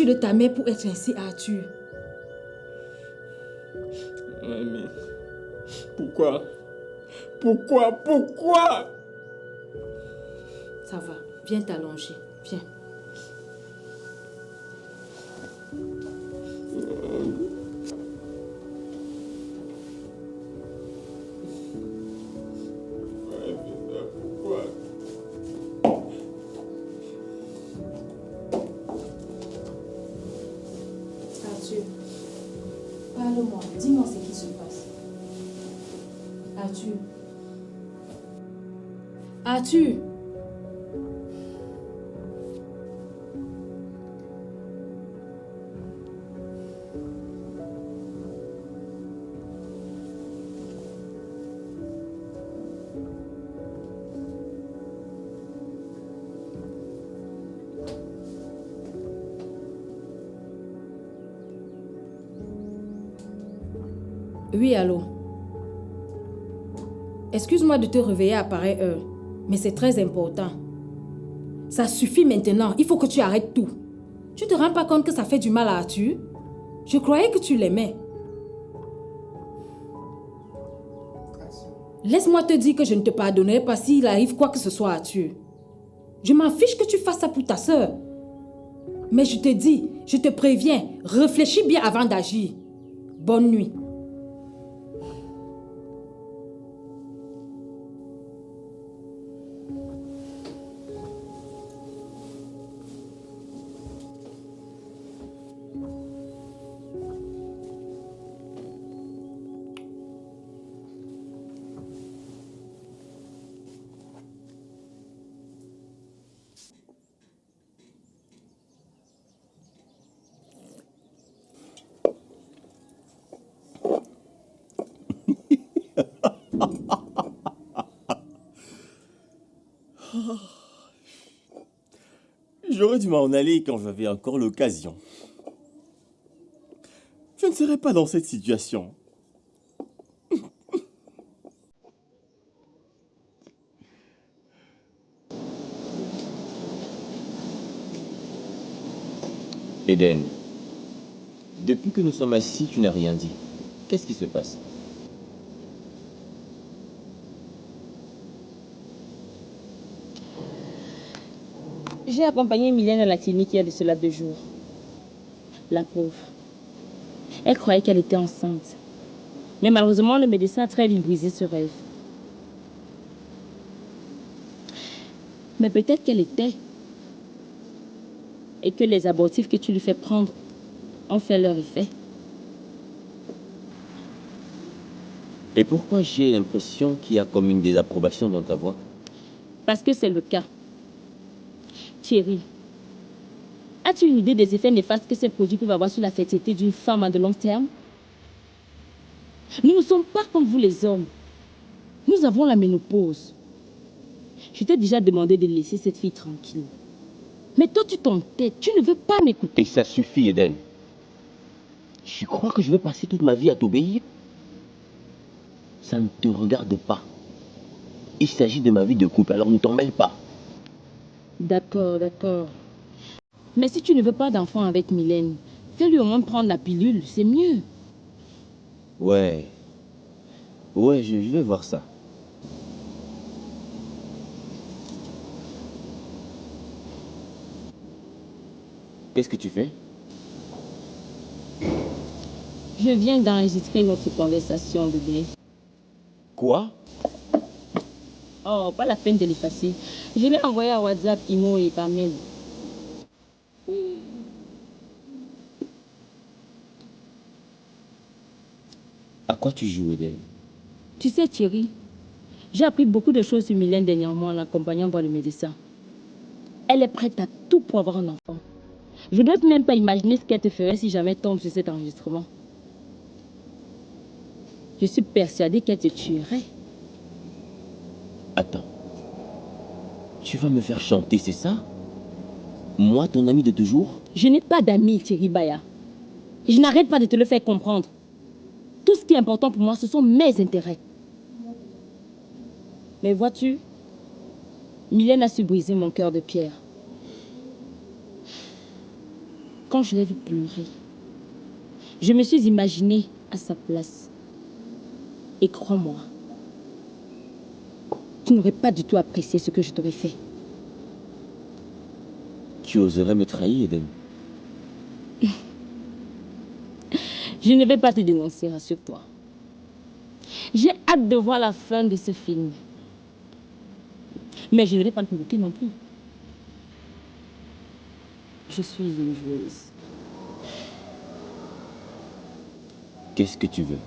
fais-tu de ta mère pour être ainsi, Arthur? Mamie, pourquoi? Pourquoi? Ça va, viens t'allonger, viens. Pourquoi? Arthur, parle-moi, dis-moi ce qui se passe. Arthur. Arthur. Oui, allô. Excuse-moi de te réveiller à pareille heure, mais c'est très important. Ça suffit maintenant, il faut que tu arrêtes tout. Tu te rends pas compte que ça fait du mal à Arthur? Je croyais que tu l'aimais. Laisse-moi te dire que je ne te pardonnerai pas s'il arrive quoi que ce soit à Arthur. Je m'en fiche que tu fasses ça pour ta soeur. Mais je te dis, je te préviens, réfléchis bien avant d'agir. Bonne nuit. J'aurais dû m'en aller quand j'avais encore l'occasion. Je ne serais pas dans cette situation. Eden, depuis que nous sommes assis, tu n'as rien dit. Qu'est-ce qui se passe? J'ai accompagné Mylène à la clinique il y a de cela 2 jours. La pauvre. Elle croyait qu'elle était enceinte. Mais malheureusement, le médecin a très vite brisé ce rêve. Mais peut-être qu'elle était. Et que les abortifs que tu lui fais prendre ont fait leur effet. Et pourquoi j'ai l'impression qu'il y a comme une désapprobation dans ta voix? Parce que c'est le cas. Thierry, as-tu une idée des effets néfastes que ces produits peuvent avoir sur la fertilité d'une femme à de long terme? Nous ne sommes pas comme vous les hommes. Nous avons la ménopause. Je t'ai déjà demandé de laisser cette fille tranquille. Mais toi, tu t'entêtes, tu ne veux pas m'écouter. Et ça suffit, Eden. Tu crois que je vais passer toute ma vie à t'obéir? Ça ne te regarde pas. Il s'agit de ma vie de couple, alors ne t'en mêle pas. D'accord, d'accord. Mais si tu ne veux pas d'enfant avec Mylène, fais-lui au moins prendre la pilule, c'est mieux. Ouais, je vais voir ça. Qu'est-ce que tu fais? Je viens d'enregistrer notre conversation, bébé. Quoi? Oh, pas la peine de l'effacer. Je l'ai envoyé à WhatsApp, Imo et par mail. À quoi tu joues, Eden? Tu sais, Thierry, j'ai appris beaucoup de choses sur Mylène dernièrement en l'accompagnant voir le médecin. Elle est prête à tout pour avoir un enfant. Je n'ose même pas imaginer ce qu'elle te ferait si jamais tombe sur cet enregistrement. Je suis persuadée qu'elle te tuerait. Attends. Tu vas me faire chanter, c'est ça? Moi, ton ami de toujours? Je n'ai pas d'amis, Thierry Baya. Je n'arrête pas de te le faire comprendre. Tout ce qui est important pour moi, ce sont mes intérêts. Mais vois-tu, Mylène a su briser mon cœur de pierre. Quand je l'ai vu pleurer, je me suis imaginée à sa place. Et crois-moi, tu n'aurais pas du tout apprécié ce que je t'aurais fait. Tu oserais me trahir, Eden? Je ne vais pas te dénoncer, rassure-toi. J'ai hâte de voir la fin de ce film. Mais je ne vais pas te bloquer non plus. Je suis une joueuse. Qu'est-ce que tu veux?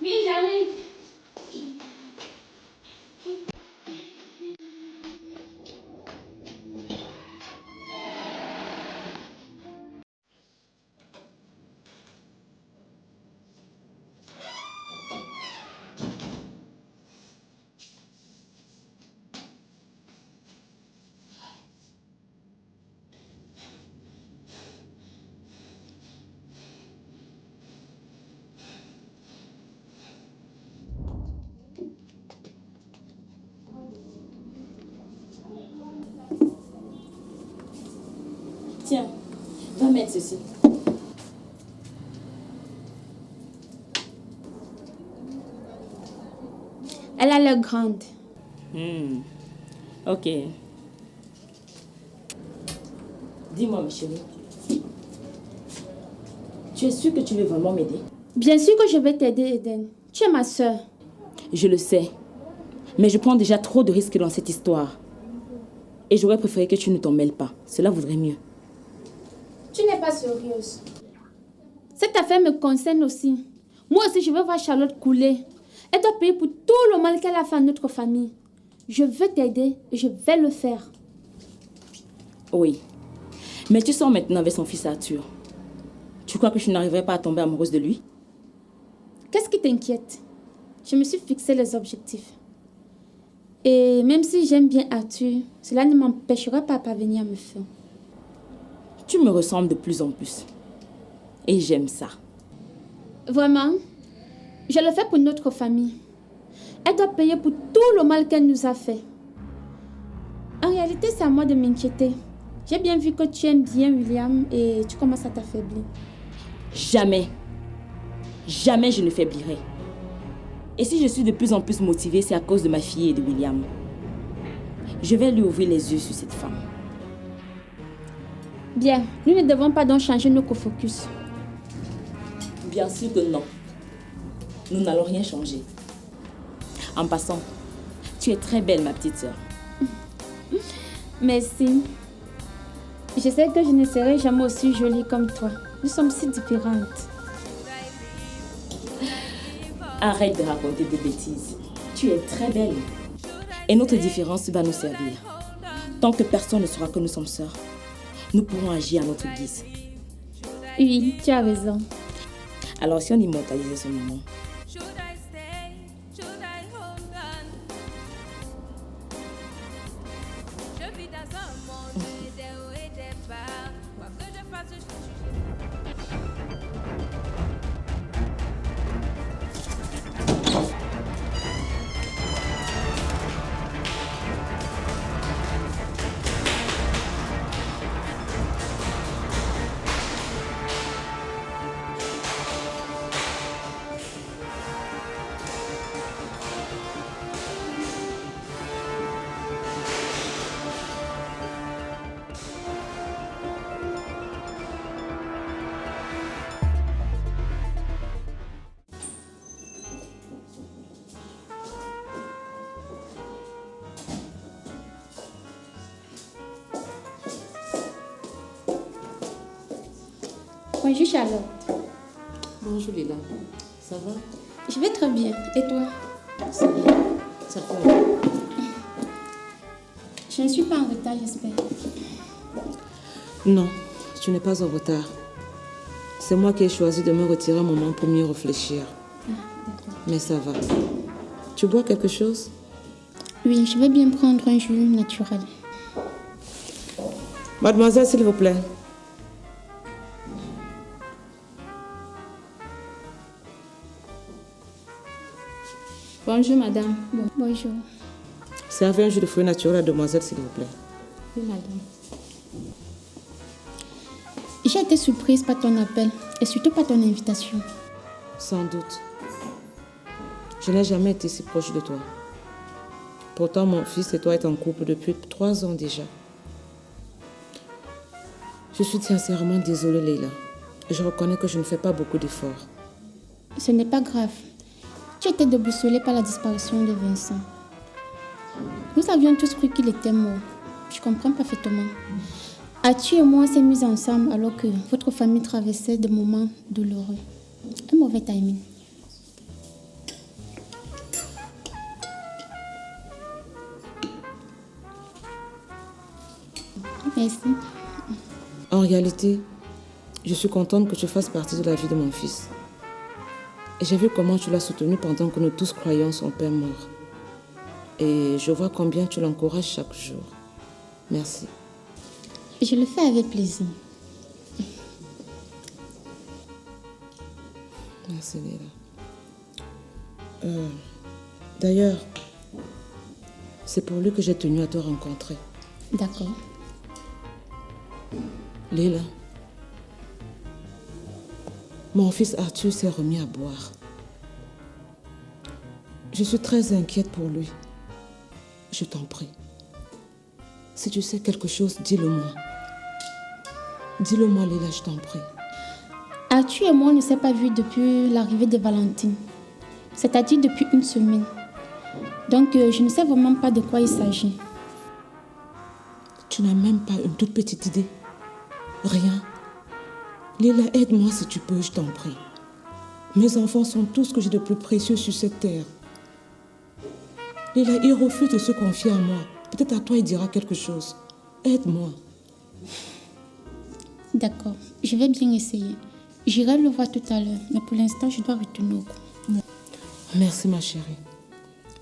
Oui, j'arrive. Tiens, va mettre ceci. Elle a l'air grande. Ok. Dis-moi, ma chérie. Tu es sûre que tu veux vraiment m'aider? Bien sûr que je vais t'aider, Eden. Tu es ma soeur. Je le sais. Mais je prends déjà trop de risques dans cette histoire. Et j'aurais préféré que tu ne t'en mêles pas. Cela vaudrait mieux. Tu n'es pas sérieuse. Cette affaire me concerne aussi. Moi aussi, je veux voir Charlotte couler. Elle doit payer pour tout le mal qu'elle a fait à notre famille. Je veux t'aider et je vais le faire. Oui. Mais tu sors maintenant avec son fils Arthur. Tu crois que je n'arriverai pas à tomber amoureuse de lui? Qu'est-ce qui t'inquiète? Je me suis fixé les objectifs. Et même si j'aime bien Arthur, cela ne m'empêchera pas de parvenir à me faire. Tu me ressembles de plus en plus. Et j'aime ça. Vraiment, je le fais pour notre famille. Elle doit payer pour tout le mal qu'elle nous a fait. En réalité, c'est à moi de m'inquiéter. J'ai bien vu que tu aimes bien William et tu commences à t'affaiblir. Jamais. Jamais je ne faiblirai. Et si je suis de plus en plus motivée, c'est à cause de ma fille et de William. Je vais lui ouvrir les yeux sur cette femme. Bien, nous ne devons pas donc changer nos focus. Bien sûr que non. Nous n'allons rien changer. En passant, tu es très belle, ma petite sœur. Merci. Je sais que je ne serai jamais aussi jolie comme toi. Nous sommes si différentes. Arrête de raconter des bêtises. Tu es très belle. Et notre différence va nous servir. Tant que personne ne saura que nous sommes sœurs, nous pourrons agir à notre guise. Oui, tu as raison. Alors si on immortalisait ce moment? Bonjour Charlotte. Bonjour Lila. Ça va? Je vais très bien. Et toi? Ça va. Ça va. Je ne suis pas en retard, j'espère. Non, tu n'es pas en retard. C'est moi qui ai choisi de me retirer un moment pour mieux réfléchir. Mais ça va. Tu bois quelque chose? Oui, je vais bien prendre un jus naturel. Mademoiselle, s'il vous plaît. Bonjour madame. Bonjour. Servez un jus de fruits naturels à demoiselle, s'il vous plaît. Oui madame. J'ai été surprise par ton appel et surtout par ton invitation. Sans doute. Je n'ai jamais été si proche de toi. Pourtant, mon fils et toi êtes en couple depuis 3 ans déjà. Je suis sincèrement désolée, Leila. Je reconnais que je ne fais pas beaucoup d'efforts. Ce n'est pas grave. Tu étais déboussolée par la disparition de Vincent. Nous avions tous cru qu'il était mort. Je comprends parfaitement. Atu et moi s'est mis ensemble alors que votre famille traversait des moments douloureux. Un mauvais timing. Merci. En réalité, je suis contente que tu fasses partie de la vie de mon fils. Et j'ai vu comment tu l'as soutenu pendant que nous tous croyions son père mort. Et je vois combien tu l'encourages chaque jour. Merci. Je le fais avec plaisir. Merci, Léla. D'ailleurs, c'est pour lui que j'ai tenu à te rencontrer. D'accord. Léla, mon fils Arthur s'est remis à boire. Je suis très inquiète pour lui. Je t'en prie. Si tu sais quelque chose, dis-le-moi. Dis-le-moi, Léla, je t'en prie. Arthur et moi ne s'est pas vus depuis l'arrivée de Valentine. C'est-à-dire depuis 1 semaine. Donc, je ne sais vraiment pas de quoi il s'agit. Tu n'as même pas une toute petite idée? Rien. Léla, aide-moi si tu peux, je t'en prie. Mes enfants sont tout ce que j'ai de plus précieux sur cette terre. Léla, il refuse de se confier à moi. Peut-être à toi, il dira quelque chose. Aide-moi. D'accord, je vais bien essayer. J'irai le voir tout à l'heure, mais pour l'instant, je dois retourner au cours. Merci, ma chérie.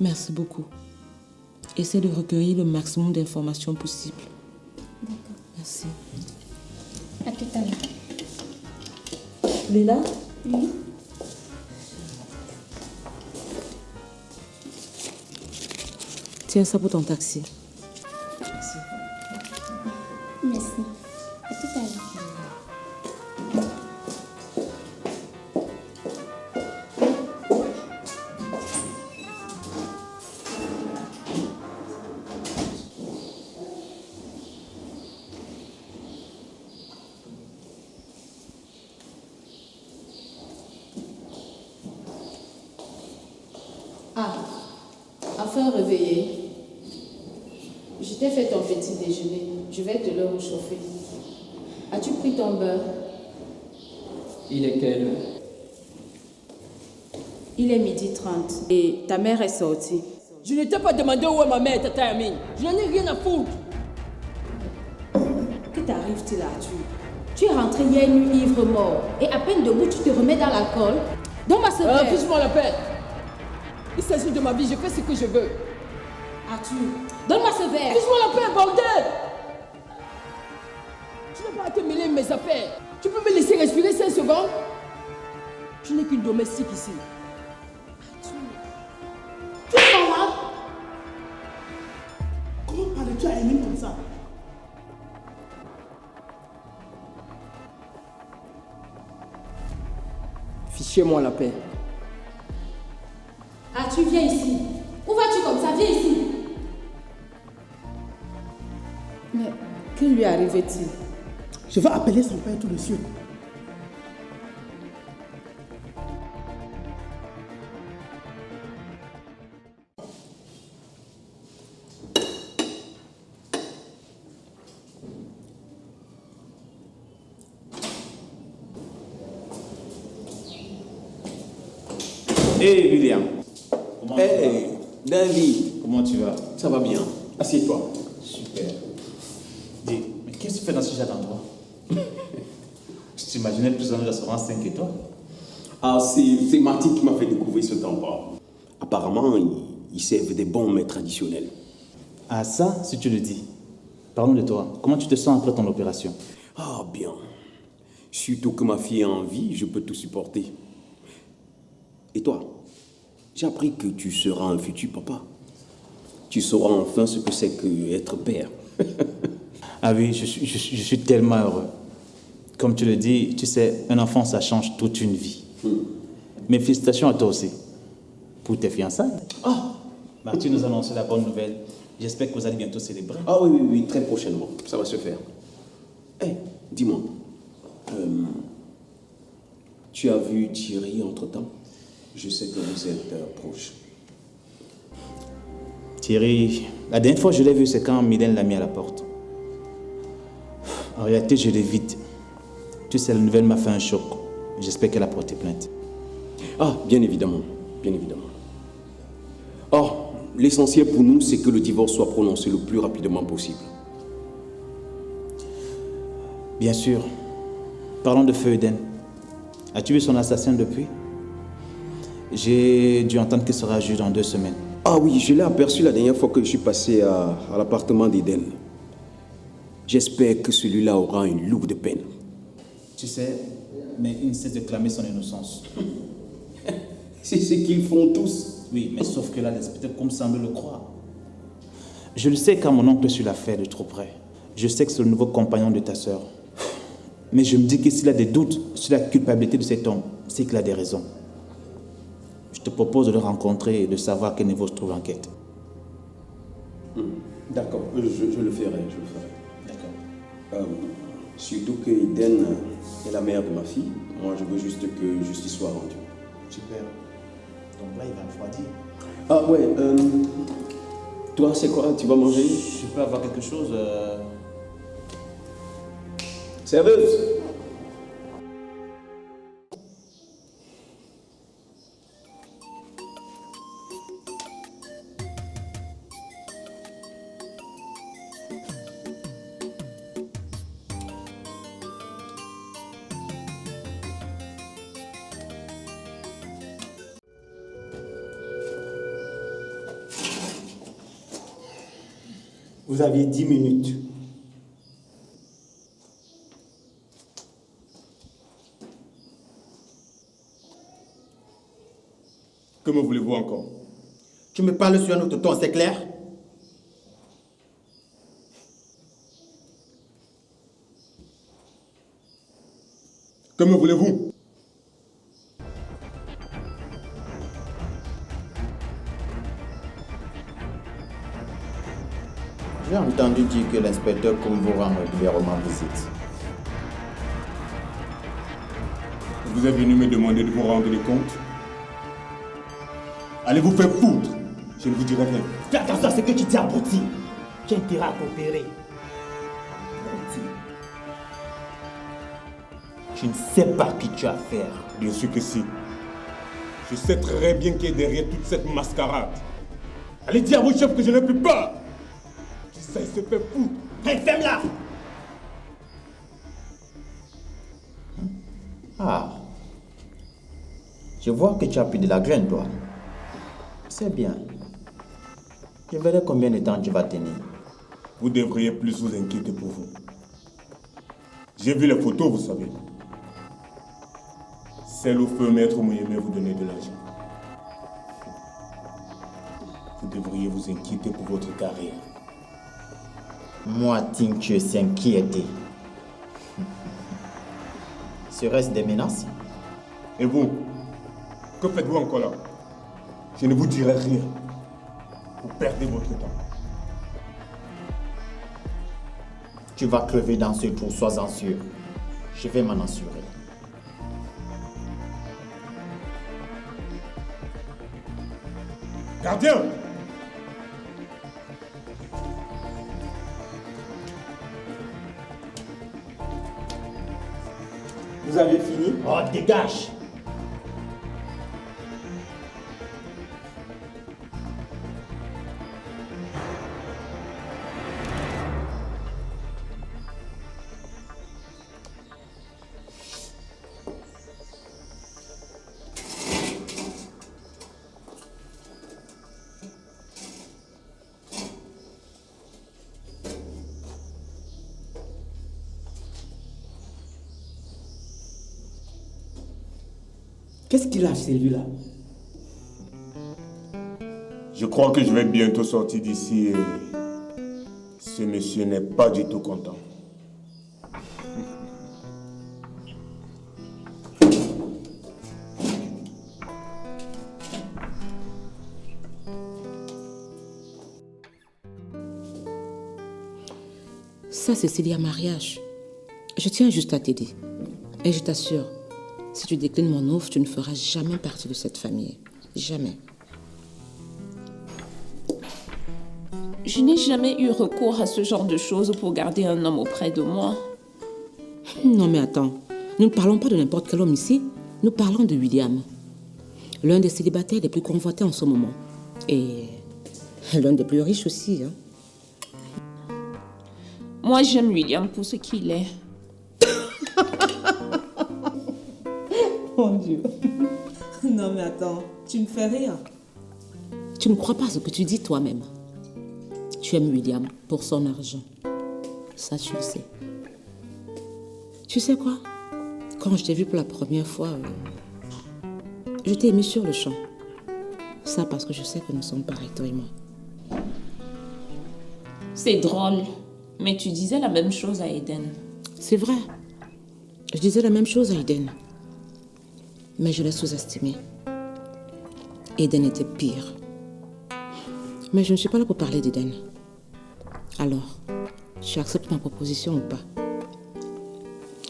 Merci beaucoup. Essaie de recueillir le maximum d'informations possibles. D'accord. Merci. À tout à l'heure. Léla? Oui. Tiens ça pour ton taxi. Merci. À tout à l'heure. Ah, enfin réveillé. Je t'ai fait ton petit déjeuner. Je vais te le réchauffer. As-tu pris ton beurre? Il est quelle heure? Il est 12h30 et ta mère est sortie. Je ne t'ai pas demandé où est ma mère, Tata Amine. Je n'en ai rien à foutre. Que t'arrive-t-il, Arthur? Tu es rentré hier nuit ivre mort et à peine debout tu te remets dans l'alcool. Donne-moi ce verre. Fiche-moi la paix. Il s'agit de ma vie, je fais ce que je veux. Arthur, donne-moi ce verre. Fiche-moi la paix, bordel. Tu n'as pas à te mêler de mes affaires. Tu peux me laisser respirer 5 secondes? Je n'ai qu'une domestique ici. Tu es malade? Comment parles-tu à Emile comme ça? Fichez-moi la paix. Arthur, viens ici. Où vas-tu comme ça? Viens ici. Mais que lui arrivait-il? Je vais appeler son père tout de suite. Hey William. Hey, David. Comment tu vas? Ça va bien. Assieds-toi. Super. Dis, mais qu'est-ce que tu fais dans ce genre d'endroit? Je t'imaginais plus dans un restaurant 5 étoiles. Ah, c'est Martin qui m'a fait découvrir ce endroit. Apparemment, ils servent des bons mets traditionnels. Ah ça, si tu le dis. Parlons de toi. Comment tu te sens après ton opération? Ah, bien. Surtout que ma fille est en vie, je peux tout supporter. Et toi? J'ai appris que tu seras un futur papa. Tu sauras enfin ce que c'est qu'être père. Ah oui, je suis tellement heureux. Comme tu le dis, tu sais, un enfant, ça change toute une vie. Mais félicitations à toi aussi. Pour tes fiançailles. Ah! Martin nous a annoncé la bonne nouvelle. J'espère que vous allez bientôt célébrer. Ah oui, très prochainement. Ça va se faire. Hé, dis-moi. Tu as vu Thierry entre-temps? Je sais que vous êtes proches. Thierry, la dernière fois que je l'ai vu, c'est quand Mylène l'a mis à la porte. En réalité, je l'évite. Tu sais, la nouvelle m'a fait un choc. J'espère qu'elle a porté plainte. Ah, bien évidemment. Bien évidemment. Oh, l'essentiel pour nous, c'est que le divorce soit prononcé le plus rapidement possible. Bien sûr. Parlons de Feu Eden. As-tu vu son assassin depuis? J'ai dû entendre qu'il sera jugé dans 2 semaines. Ah oui, je l'ai aperçu la dernière fois que je suis passé à l'appartement d'Eden. J'espère que celui-là aura une lourde peine. Tu sais, mais il ne cesse de clamer son innocence. C'est ce qu'ils font tous. Oui, mais sauf que là, l'inspecteur comme semble le croire. Je le sais car mon oncle suit l'affaire de trop près. Je sais que c'est le nouveau compagnon de ta sœur. Mais je me dis que s'il a des doutes sur la culpabilité de cet homme, c'est qu'il a des raisons. Je te propose de le rencontrer et de savoir à quel niveau se trouve l'enquête. D'accord, je le ferai, D'accord. Surtout que Eden est la mère de ma fille. Moi, je veux juste que justice soit rendue. Super. Donc là, il va refroidir. Ah ouais, toi, c'est quoi? Tu vas manger? Je peux avoir quelque chose Serveuse! Vous aviez 10 minutes. Que me voulez-vous encore? Tu me parles sur un autre ton, c'est clair? Que me voulez-vous? J'ai entendu dire que l'inspecteur Kumbo rend régulièrement visite. Vous êtes venu me demander de vous rendre des comptes? Allez vous faire foutre! Je ne vous dirai rien. Fais attention à ce que tu dis, abruti. Tu as intérêt à coopérer. Abruti. Je ne sais pas qui tu as affaire. Bien sûr que si. Je sais très bien qui est derrière toute cette mascarade. Allez dire à vos chefs que je n'ai plus peur! Ça, il se fait foutre! Hey, ferme-la! Ah. Je vois que tu as pris de la graine, toi. C'est bien. Je verrai combien de temps tu vas tenir. Vous devriez plus vous inquiéter pour vous. J'ai vu les photos, vous savez. Celle où feu maître Mouyemé vous donner de l'argent. Vous devriez vous inquiéter pour votre carrière. Moi, Tincture s'inquiéter. Serait-ce des menaces? Et vous? Que faites-vous encore là? Je ne vous dirai rien. Vous perdez votre temps. Tu vas crever dans ce trou, sois-en sûr. Je vais m'en assurer. Gardien! Vous avez fini? Oh, dégage! Qu'est-ce qu'il a celui-là? Je crois que je vais bientôt sortir d'ici et ce monsieur n'est pas du tout content. Ça, c'est s'il y a mariage. Je tiens juste à t'aider. Et je t'assure, si tu déclines mon offre, tu ne feras jamais partie de cette famille. Jamais. Je n'ai jamais eu recours à ce genre de choses pour garder un homme auprès de moi. Non mais attends, nous ne parlons pas de n'importe quel homme ici. Nous parlons de William. L'un des célibataires les plus convoités en ce moment. Et l'un des plus riches aussi. Hein. Moi, j'aime William pour ce qu'il est. Mon Dieu. Non mais attends, tu me fais rire. Tu ne crois pas ce que tu dis toi-même. Tu aimes William pour son argent. Ça, tu le sais. Tu sais quoi? Quand je t'ai vu pour la première fois, je t'ai mis sur le champ. Ça parce que je sais que nous sommes pareils, toi et moi. C'est drôle, mais tu disais la même chose à Eden. C'est vrai. Je disais la même chose à Eden. Mais je l'ai sous-estimé. Eden était pire. Mais je ne suis pas là pour parler d'Eden. Alors, tu acceptes ma proposition ou pas?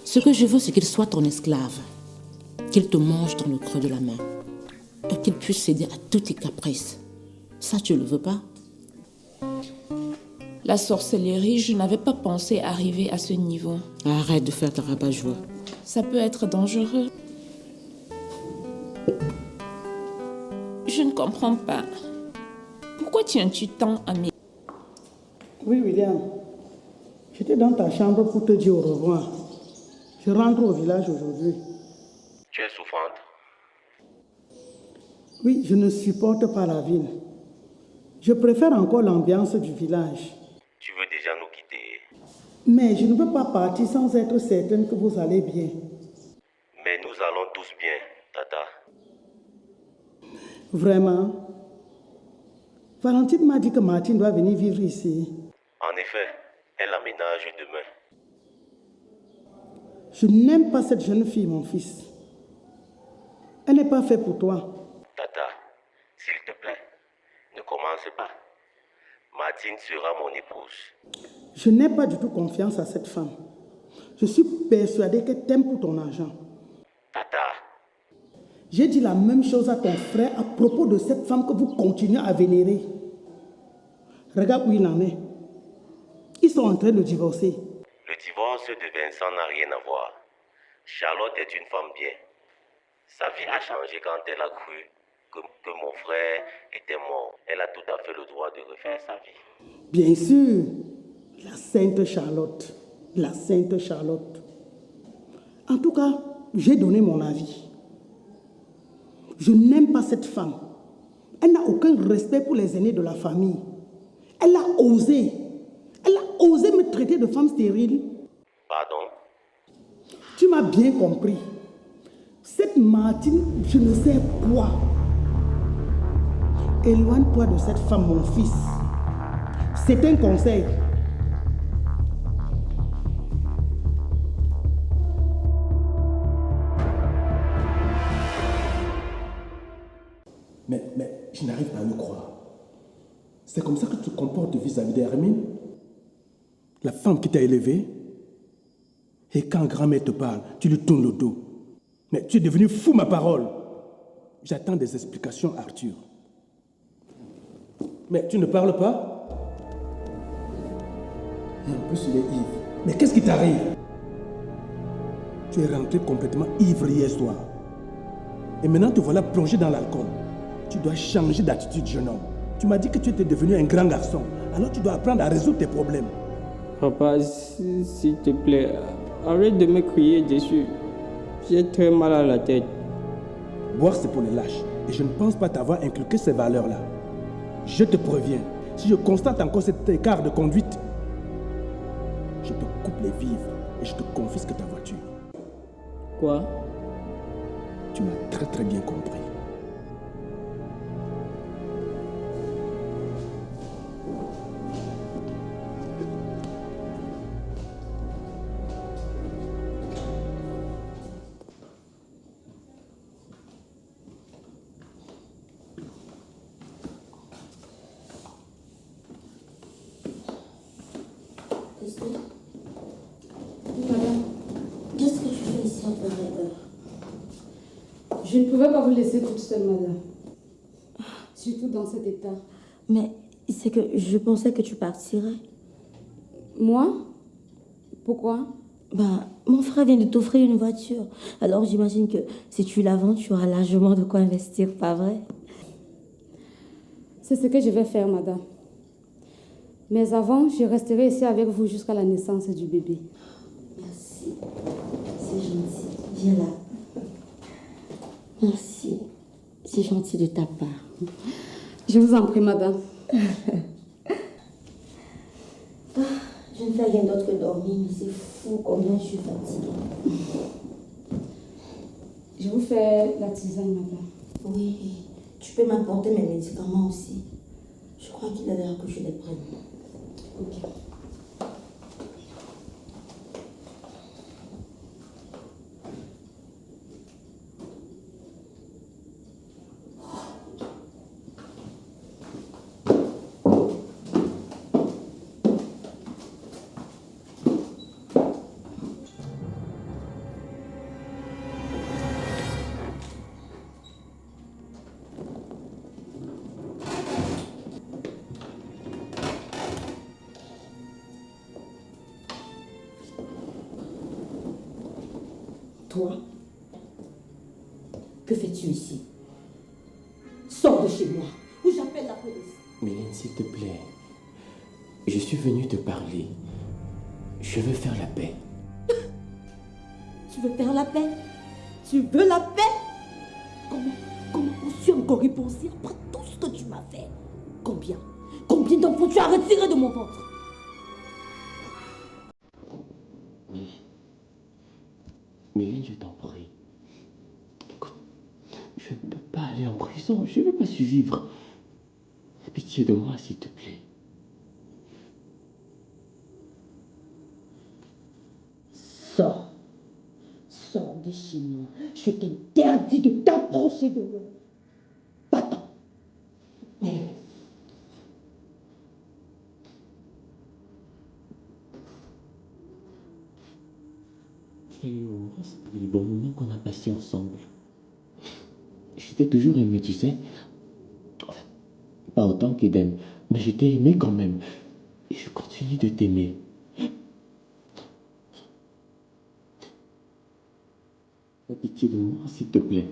Ce que je veux, c'est qu'il soit ton esclave. Qu'il te mange dans le creux de la main. Et qu'il puisse céder à tous tes caprices. Ça, tu le veux pas? La sorcellerie, je n'avais pas pensé arriver à ce niveau. Arrête de faire ta rabat-joie. Ça peut être dangereux. Je ne comprends pas. Pourquoi tiens-tu tant à mes... Oui, William. J'étais dans ta chambre pour te dire au revoir. Je rentre au village aujourd'hui. Tu es souffrante? Oui, je ne supporte pas la ville. Je préfère encore l'ambiance du village. Tu veux déjà nous quitter? Mais je ne peux pas partir sans être certaine que vous allez bien. Mais nous allons tous bien, Tata. Vraiment? Valentine m'a dit que Martine doit venir vivre ici. En effet, elle aménage demain. Je n'aime pas cette jeune fille, mon fils. Elle n'est pas faite pour toi. Tata, s'il te plaît, ne commence pas. Martine sera mon épouse. Je n'ai pas du tout confiance à cette femme. Je suis persuadée qu'elle t'aime pour ton argent. Tata. J'ai dit la même chose à ton frère à propos de cette femme que vous continuez à vénérer. Regarde où il en est. Ils sont en train de divorcer. Le divorce de Vincent n'a rien à voir. Charlotte est une femme bien. Sa vie a changé quand elle a cru que mon frère était mort. Elle a tout à fait le droit de refaire sa vie. Bien sûr. La sainte Charlotte. La sainte Charlotte. En tout cas, j'ai donné mon avis. Je n'aime pas cette femme. Elle n'a aucun respect pour les aînés de la famille. Elle a osé me traiter de femme stérile. Pardon? Tu m'as bien compris. Cette Martine, je ne sais quoi. Éloigne-toi de cette femme, mon fils. C'est un conseil. Mais je n'arrive pas à le croire. C'est comme ça que tu te comportes vis-à-vis d'Hermine? La femme qui t'a élevé? Et quand grand-mère te parle, tu lui tournes le dos. Mais tu es devenu fou, ma parole. J'attends des explications, Arthur. Mais tu ne parles pas? Et en plus, il est ivre. Mais qu'est-ce qui t'arrive? Tu es rentré complètement ivre hier soir. Et maintenant, te voilà plongé dans l'alcool. Tu dois changer d'attitude, jeune homme. Tu m'as dit que tu étais devenu un grand garçon. Alors tu dois apprendre à résoudre tes problèmes. Papa, s'il te plaît, arrête de me crier dessus. J'ai très mal à la tête. Boire, c'est pour les lâches. Et je ne pense pas t'avoir inculqué ces valeurs-là. Je te préviens, si je constate encore cet écart de conduite, je te coupe les vivres et je te confisque ta voiture. Quoi? Tu m'as très très bien compris. Madame, qu'est-ce que tu fais ici à pareille heure? Je ne pouvais pas vous laisser toute seule, madame. Surtout dans cet état. Mais c'est que je pensais que tu partirais. Moi? Pourquoi? Mon frère vient de t'offrir une voiture. Alors j'imagine que si tu la vends, tu auras largement de quoi investir, pas vrai? C'est ce que je vais faire, madame. Mais avant, je resterai ici avec vous jusqu'à la naissance du bébé. Merci. C'est gentil. Viens là. Merci. C'est gentil de ta part. Je vous en prie, madame. Je ne fais rien d'autre que dormir, mais c'est fou combien je suis fatiguée. Je vous fais la tisane, madame. Oui, tu peux m'apporter mes médicaments aussi. Je crois qu'il est l'heure que je les prenne. Ok. Toi, que fais-tu ici? Sors de chez moi, ou j'appelle la police. Mylène, s'il te plaît, je suis venu te parler. Je veux faire la paix. Tu veux faire la paix? Tu veux la paix? Comment oses-tu encore y penser après tout ce que tu m'as fait? Combien d'enfants tu as retiré de mon ventre? Mylène, je t'en prie. Écoute, je ne peux pas aller en prison. Je ne veux pas survivre. Aie pitié de moi, s'il te plaît. Sors. Sors de chez moi. Je t'interdis de t'approcher de moi. Va-t'en. C'est les bons moments qu'on a passés ensemble. Je t'ai toujours aimé, tu sais. Pas autant qu'Eden, mais je t'ai aimé quand même. Et je continue de t'aimer. Aie pitié de moi, s'il te plaît.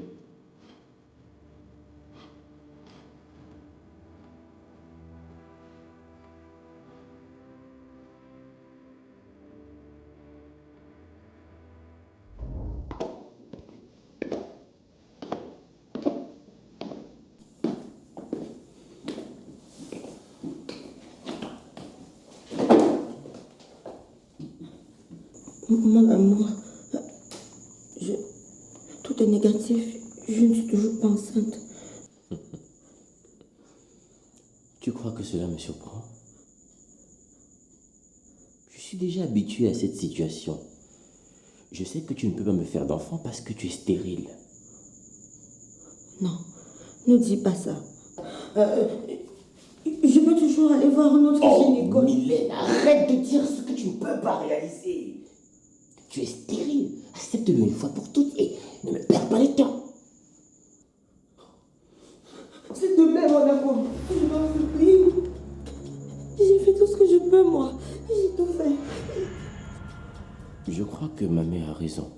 Mon amour, tout est négatif. Je ne suis toujours pas enceinte. Tu crois que cela me surprend? Je suis déjà habitué à cette situation. Je sais que tu ne peux pas me faire d'enfant parce que tu es stérile. Non, ne dis pas ça. Je peux toujours aller voir un autre gynécologue. Mylène, arrête de dire ce que tu ne peux pas réaliser. Tu es stérile. Accepte-le une fois pour toutes et ne me perds pas le temps. S'il te plaît, mon amour, je t'en supplie. J'ai fait tout ce que je peux, moi. J'ai tout fait. Je crois que ma mère a raison.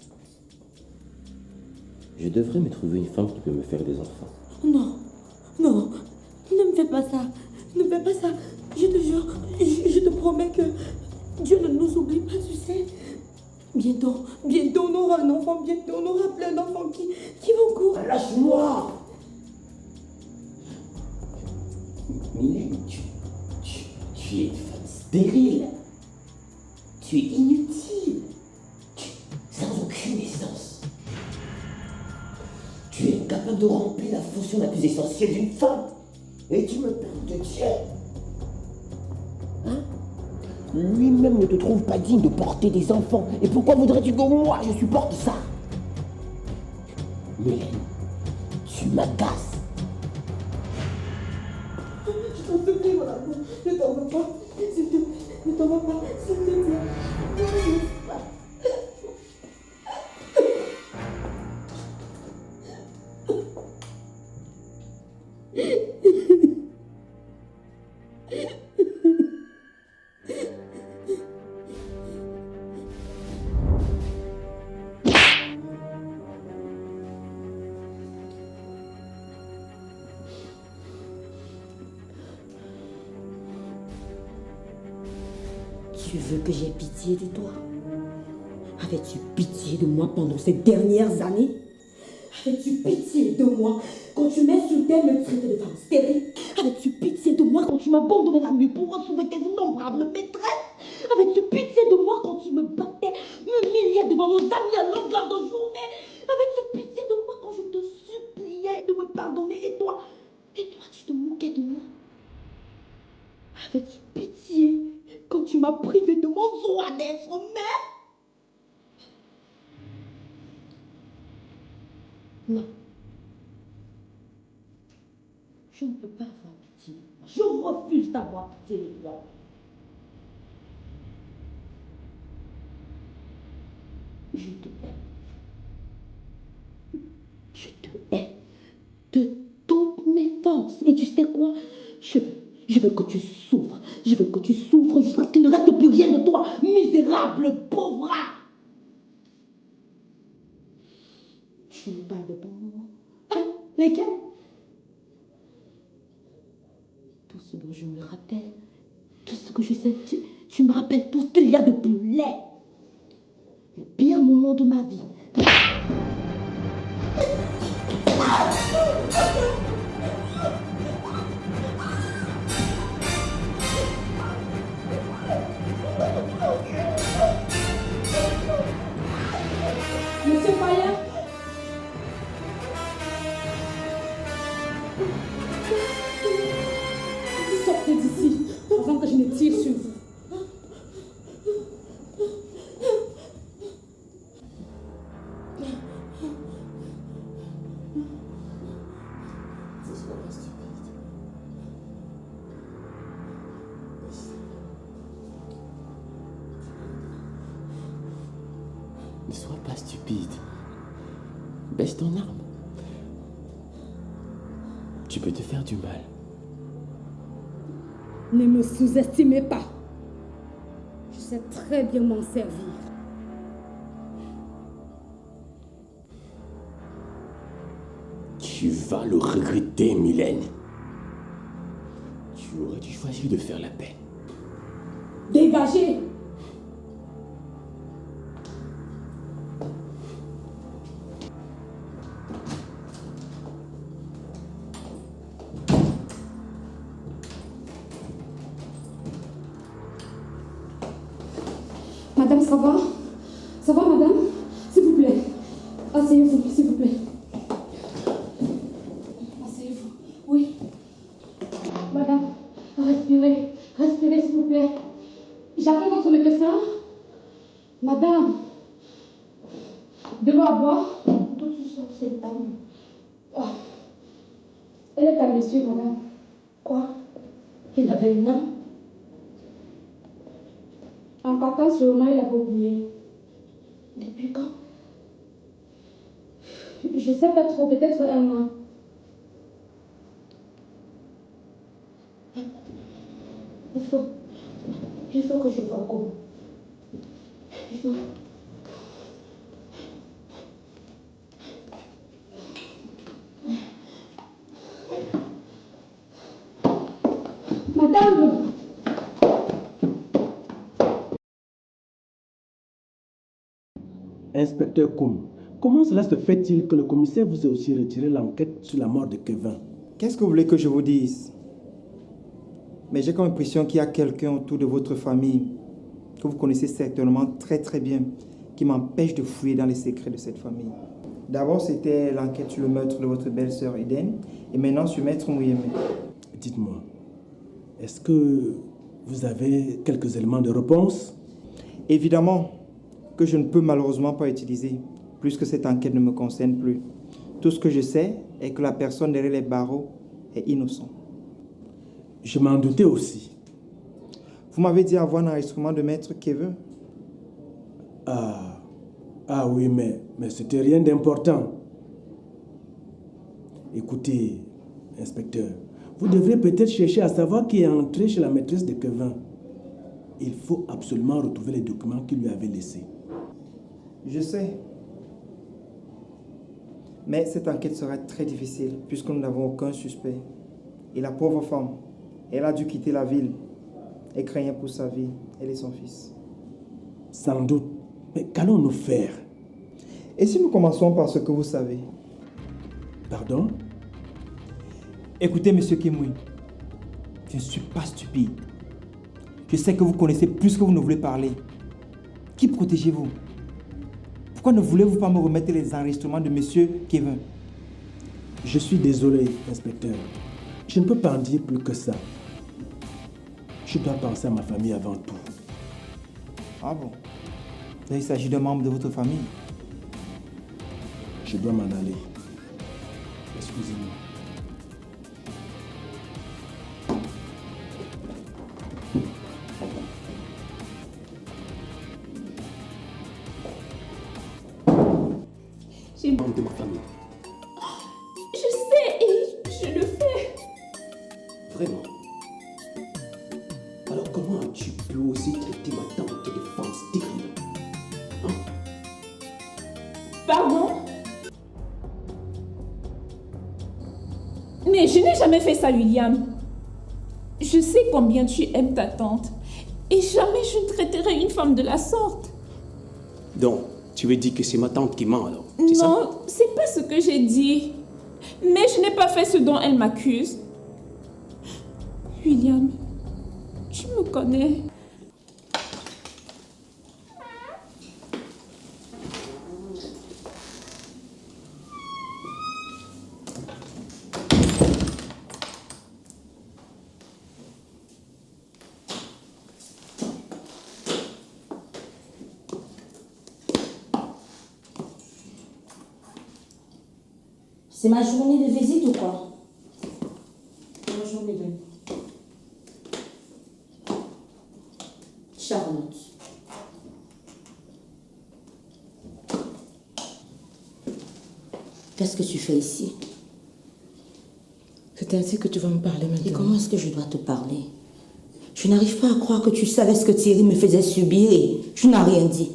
Je devrais me trouver une femme qui peut me faire des enfants. Non, ne me fais pas ça. Ne fais pas ça. Je te jure, je te promets que Dieu ne nous oublie pas, tu sais. Bientôt on aura un enfant, bientôt on aura plein d'enfants qui vont courir. Lâche-moi! Mylène, tu es une femme stérile. Tu es inutile. Sans aucune essence. fonction la plus essentielle d'une femme. Et tu me parles de Dieu. Hein? Lui-même ne te trouve pas digne de porter des enfants. Et pourquoi voudrais-tu que moi je supporte ça? Mylène, tu m'agaces. Je t'en supplie, mon amour. Ne t'en veux pas. S'il te plaît, ne t'en veux pas. S'il te plaît. Ne t'en veux pas. Tu veux que j'aie pitié de toi? Avais-tu pitié de moi pendant ces dernières années? Avais-tu pitié de moi quand tu m'insultais, me traitais de femme stérile? Avais-tu pitié de moi quand tu m'abandonnais la nuit pour retrouver tes innombrables maîtresses? Avais-tu pitié de moi quand tu me battais, m'humiliais devant nos amis à longueur de journée? Avais-tu pitié de moi quand je te suppliais de me pardonner? Et toi, tu te moquais de moi? Avais-tu pitié quand tu m'as privé de mon droit d'être mère? Non. Je ne peux pas avoir pitié. Je refuse d'avoir pitié de toi. Je te hais. Je te hais de toutes mes forces. Et tu sais quoi? Je veux que tu souffres. Je veux que tu souffres jusqu'à ce qu'il ne reste plus rien de toi. Misérable pauvre. Tu me parles de bons moments. Hein? Lesquels? Tout ce dont je me rappelle, tout ce que je sais, tu me rappelles tout ce qu'il y a de plus laid. Le pire moment de ma vie. Monsieur Faya, sortez d'ici avant que je ne tire sur vous. Ne sois pas stupide. Baisse ton arme. Tu peux te faire du mal. Ne me sous-estimez pas. Je sais très bien m'en servir. Tu vas le regretter, Mylène. Tu aurais dû choisir de faire la paix. Dégagez! Madame, ça va? Ça va, madame? S'il vous plaît. Asseyez-vous, s'il vous plaît. Asseyez-vous. Oui. Madame, respirez. Respirez, s'il vous plaît. J'appelle votre médecin. Madame. De l'eau à boire? Tout ça, c'est dame. Oh. Elle est à blessure, madame. Quoi? Il avait une âme? En partant sur moi, il avait oublié. Depuis quand? Je sais pas trop, peut-être un mois. Il faut que je vois comment. Il faut... Madame! Inspecteur Koum, comment cela se fait-il que le commissaire vous ait aussi retiré l'enquête sur la mort de Kevin? Qu'est-ce que vous voulez que je vous dise? Mais j'ai comme impression qu'il y a quelqu'un autour de votre famille que vous connaissez certainement très très bien qui m'empêche de fouiller dans les secrets de cette famille. D'abord, c'était l'enquête sur le meurtre de votre belle-sœur Eden, et maintenant sur Maître Mouyemé. Dites-moi, est-ce que vous avez quelques éléments de réponse? Évidemment que je ne peux malheureusement pas utiliser, puisque cette enquête ne me concerne plus. Tout ce que je sais est que la personne derrière les barreaux est innocent. Je m'en doutais aussi. Vous m'avez dit avoir un enregistrement de Maître Kevin. Ah oui, mais c'était rien d'important. Écoutez, inspecteur, vous devrez peut-être chercher à savoir qui est entré chez la maîtresse de Kevin. Il faut absolument retrouver les documents qu'il lui avait laissés. Je sais. Mais cette enquête sera très difficile puisque nous n'avons aucun suspect. Et la pauvre femme, elle a dû quitter la ville. Elle craignait pour sa vie, elle et son fils. Sans doute. Mais qu'allons-nous faire? Et si nous commençons par ce que vous savez? Pardon? Écoutez, monsieur Kemoui, je ne suis pas stupide. Je sais que vous connaissez plus que vous ne voulez parler. Qui protégez-vous? Pourquoi ne voulez-vous pas me remettre les enregistrements de monsieur Kevin? Je suis désolé, inspecteur. Je ne peux pas en dire plus que ça. Je dois penser à ma famille avant tout. Ah bon? Il s'agit d'un membre de votre famille? Je dois m'en aller. Excusez-moi. C'est membre de ma famille. Je sais et je le fais. Vraiment? Alors comment as-tu pu aussi traiter ma tante de femme stérile? Hein? Pardon? Mais je n'ai jamais fait ça, William. Je sais combien tu aimes ta tante. Et jamais je ne traiterai une femme de la sorte. Donc, tu veux dire que c'est ma tante qui ment alors? C'est ça? Non, c'est pas ce que j'ai dit. Mais je n'ai pas fait ce dont elle m'accuse. William, tu me connais. C'est ma journée de visite ou quoi? Ma journée de... Charlotte. Qu'est-ce que tu fais ici? C'est ainsi que tu vas me parler maintenant. Et comment est-ce que je dois te parler? Je n'arrive pas à croire que tu savais ce que Thierry me faisait subir et tu n'as rien dit.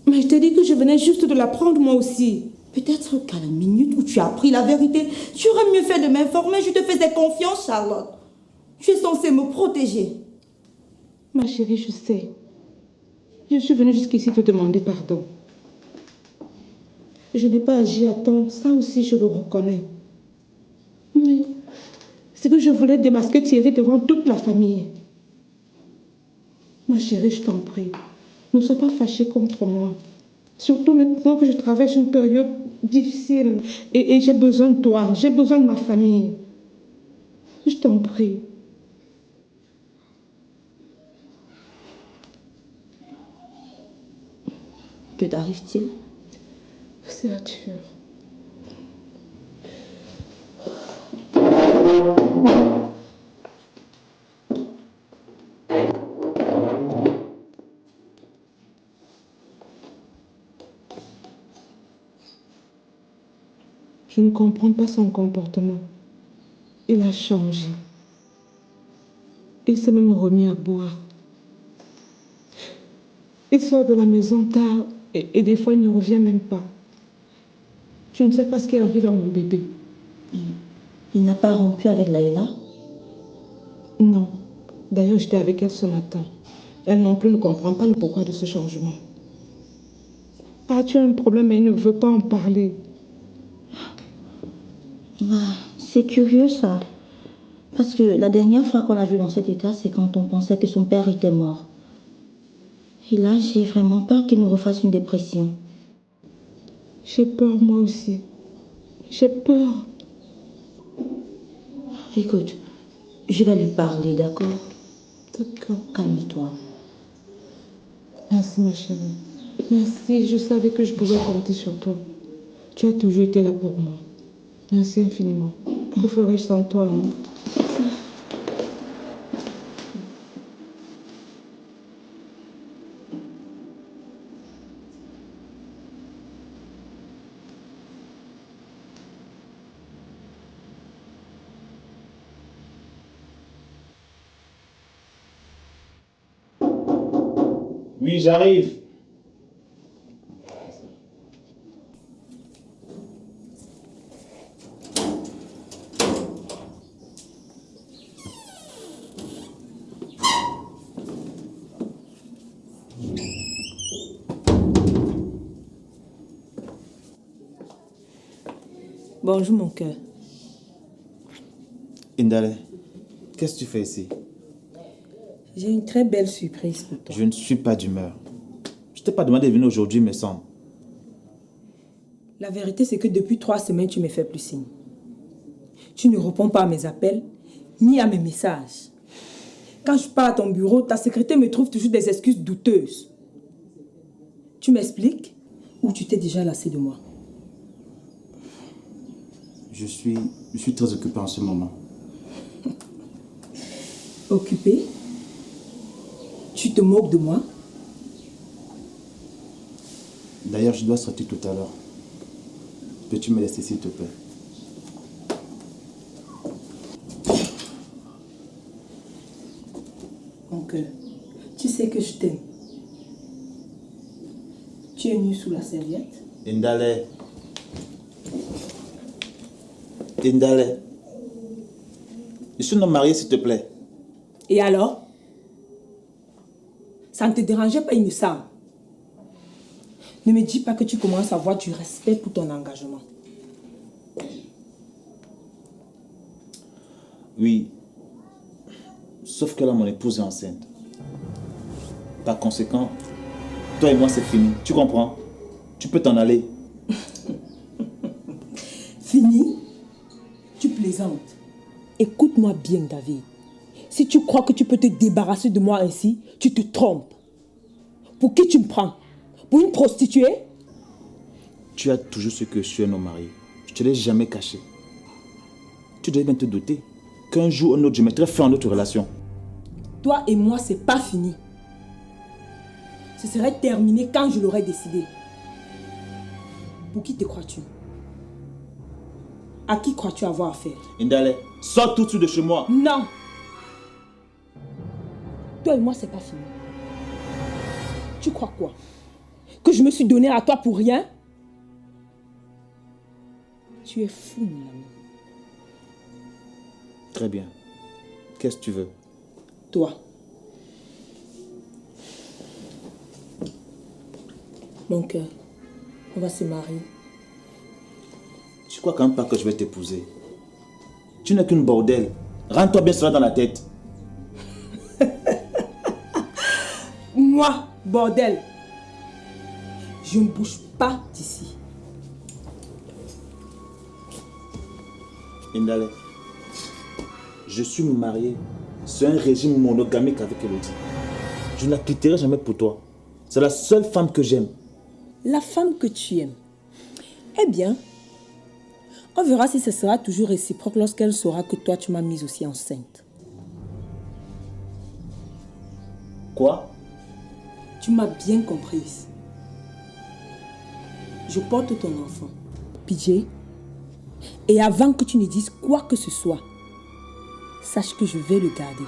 Mais je t'ai dit que je venais juste de l'apprendre moi aussi. Peut-être qu'à la minute où tu as appris la vérité, tu aurais mieux fait de m'informer. Je te faisais confiance, Charlotte. Tu es censée me protéger. Ma chérie, je sais. Je suis venue jusqu'ici te demander pardon. Je n'ai pas agi à temps, ça aussi je le reconnais. Mais c'est que je voulais démasquer Thierry devant toute la famille. Ma chérie, je t'en prie, ne sois pas fâchée contre moi. Surtout maintenant que je traverse une période difficile et j'ai besoin de toi, j'ai besoin de ma famille. Je t'en prie. Que t'arrive-t-il? C'est Arthur. Je ne comprends pas son comportement. Il a changé. Il s'est même remis à boire. Il sort de la maison tard et des fois il ne revient même pas. Je ne sais pas ce qui est arrivé dans mon bébé. Il n'a pas rompu avec Laïla? Non. D'ailleurs, j'étais avec elle ce matin. Elle non plus ne comprend pas le pourquoi de ce changement. Ah, tu as un problème mais il ne veut pas en parler. C'est curieux ça. Parce que la dernière fois qu'on l'a vu dans cet état, c'est quand on pensait que son père était mort. Et là, j'ai vraiment peur qu'il nous refasse une dépression. J'ai peur moi aussi. J'ai peur. Écoute, je vais lui parler, d'accord? D'accord. Calme-toi. Merci ma chérie. Merci, je savais que je pouvais compter sur toi. Tu as toujours été là pour moi. Merci infiniment. Que ferais-je sans toi, hein? Oui, j'arrive. Bonjour mon cœur. Indale, qu'est-ce que tu fais ici? J'ai une très belle surprise pour toi. Je ne suis pas d'humeur. Je t'ai pas demandé de venir aujourd'hui, me semble. La vérité, c'est que depuis 3 semaines, tu ne me fais plus signe. Tu ne réponds pas à mes appels, ni à mes messages. Quand je pars à ton bureau, ta secrétaire me trouve toujours des excuses douteuses. Tu m'expliques ou tu t'es déjà lassé de moi? Je suis très occupé en ce moment. Occupé? Tu te moques de moi? D'ailleurs, je dois sortir tout à l'heure. Peux-tu me laisser, s'il te plaît? Mon cœur, tu sais que je t'aime. Tu es nu sous la serviette? Indale. Indale. Je suis un homme marié, s'il te plaît. Et alors? Ça ne te dérangeait pas, il me semble. Ne me dis pas que tu commences à avoir du respect pour ton engagement. Oui. Sauf que là, mon épouse est enceinte. Par conséquent, toi et moi, c'est fini. Tu comprends? Tu peux t'en aller. Fini? Tu plaisantes. Écoute-moi bien, David. Si tu crois que tu peux te débarrasser de moi ainsi, tu te trompes. Pour qui tu me prends? Pour une prostituée? Tu as toujours su que je suis un homme marié. Je ne te l'ai jamais caché. Tu devais bien te douter qu'un jour ou un autre, je mettrai fin à notre relation. Toi et moi, c'est pas fini. Ce serait terminé quand je l'aurais décidé. Pour qui te crois-tu? À qui crois-tu avoir affaire? Indale, sors tout de suite de chez moi. Non! Toi et moi, c'est pas fini. Tu crois quoi? Que je me suis donné à toi pour rien? Tu es fou, mon ami. Très bien. Qu'est-ce que tu veux? Toi. Mon cœur, on va se marier. Tu crois quand même pas que je vais t'épouser? Tu n'es qu'une bordel. Rends-toi bien cela dans la tête. Moi, bordel. Je ne bouge pas d'ici. Indale, je suis marié. C'est un régime monogamique avec Elodie. Je ne la quitterai jamais pour toi. C'est la seule femme que j'aime. La femme que tu aimes. Eh bien, on verra si ce sera toujours réciproque lorsqu'elle saura que toi, tu m'as mise aussi enceinte. Quoi? Tu m'as bien comprise. Je porte ton enfant, PJ. Et avant que tu ne dises quoi que ce soit, sache que je vais le garder.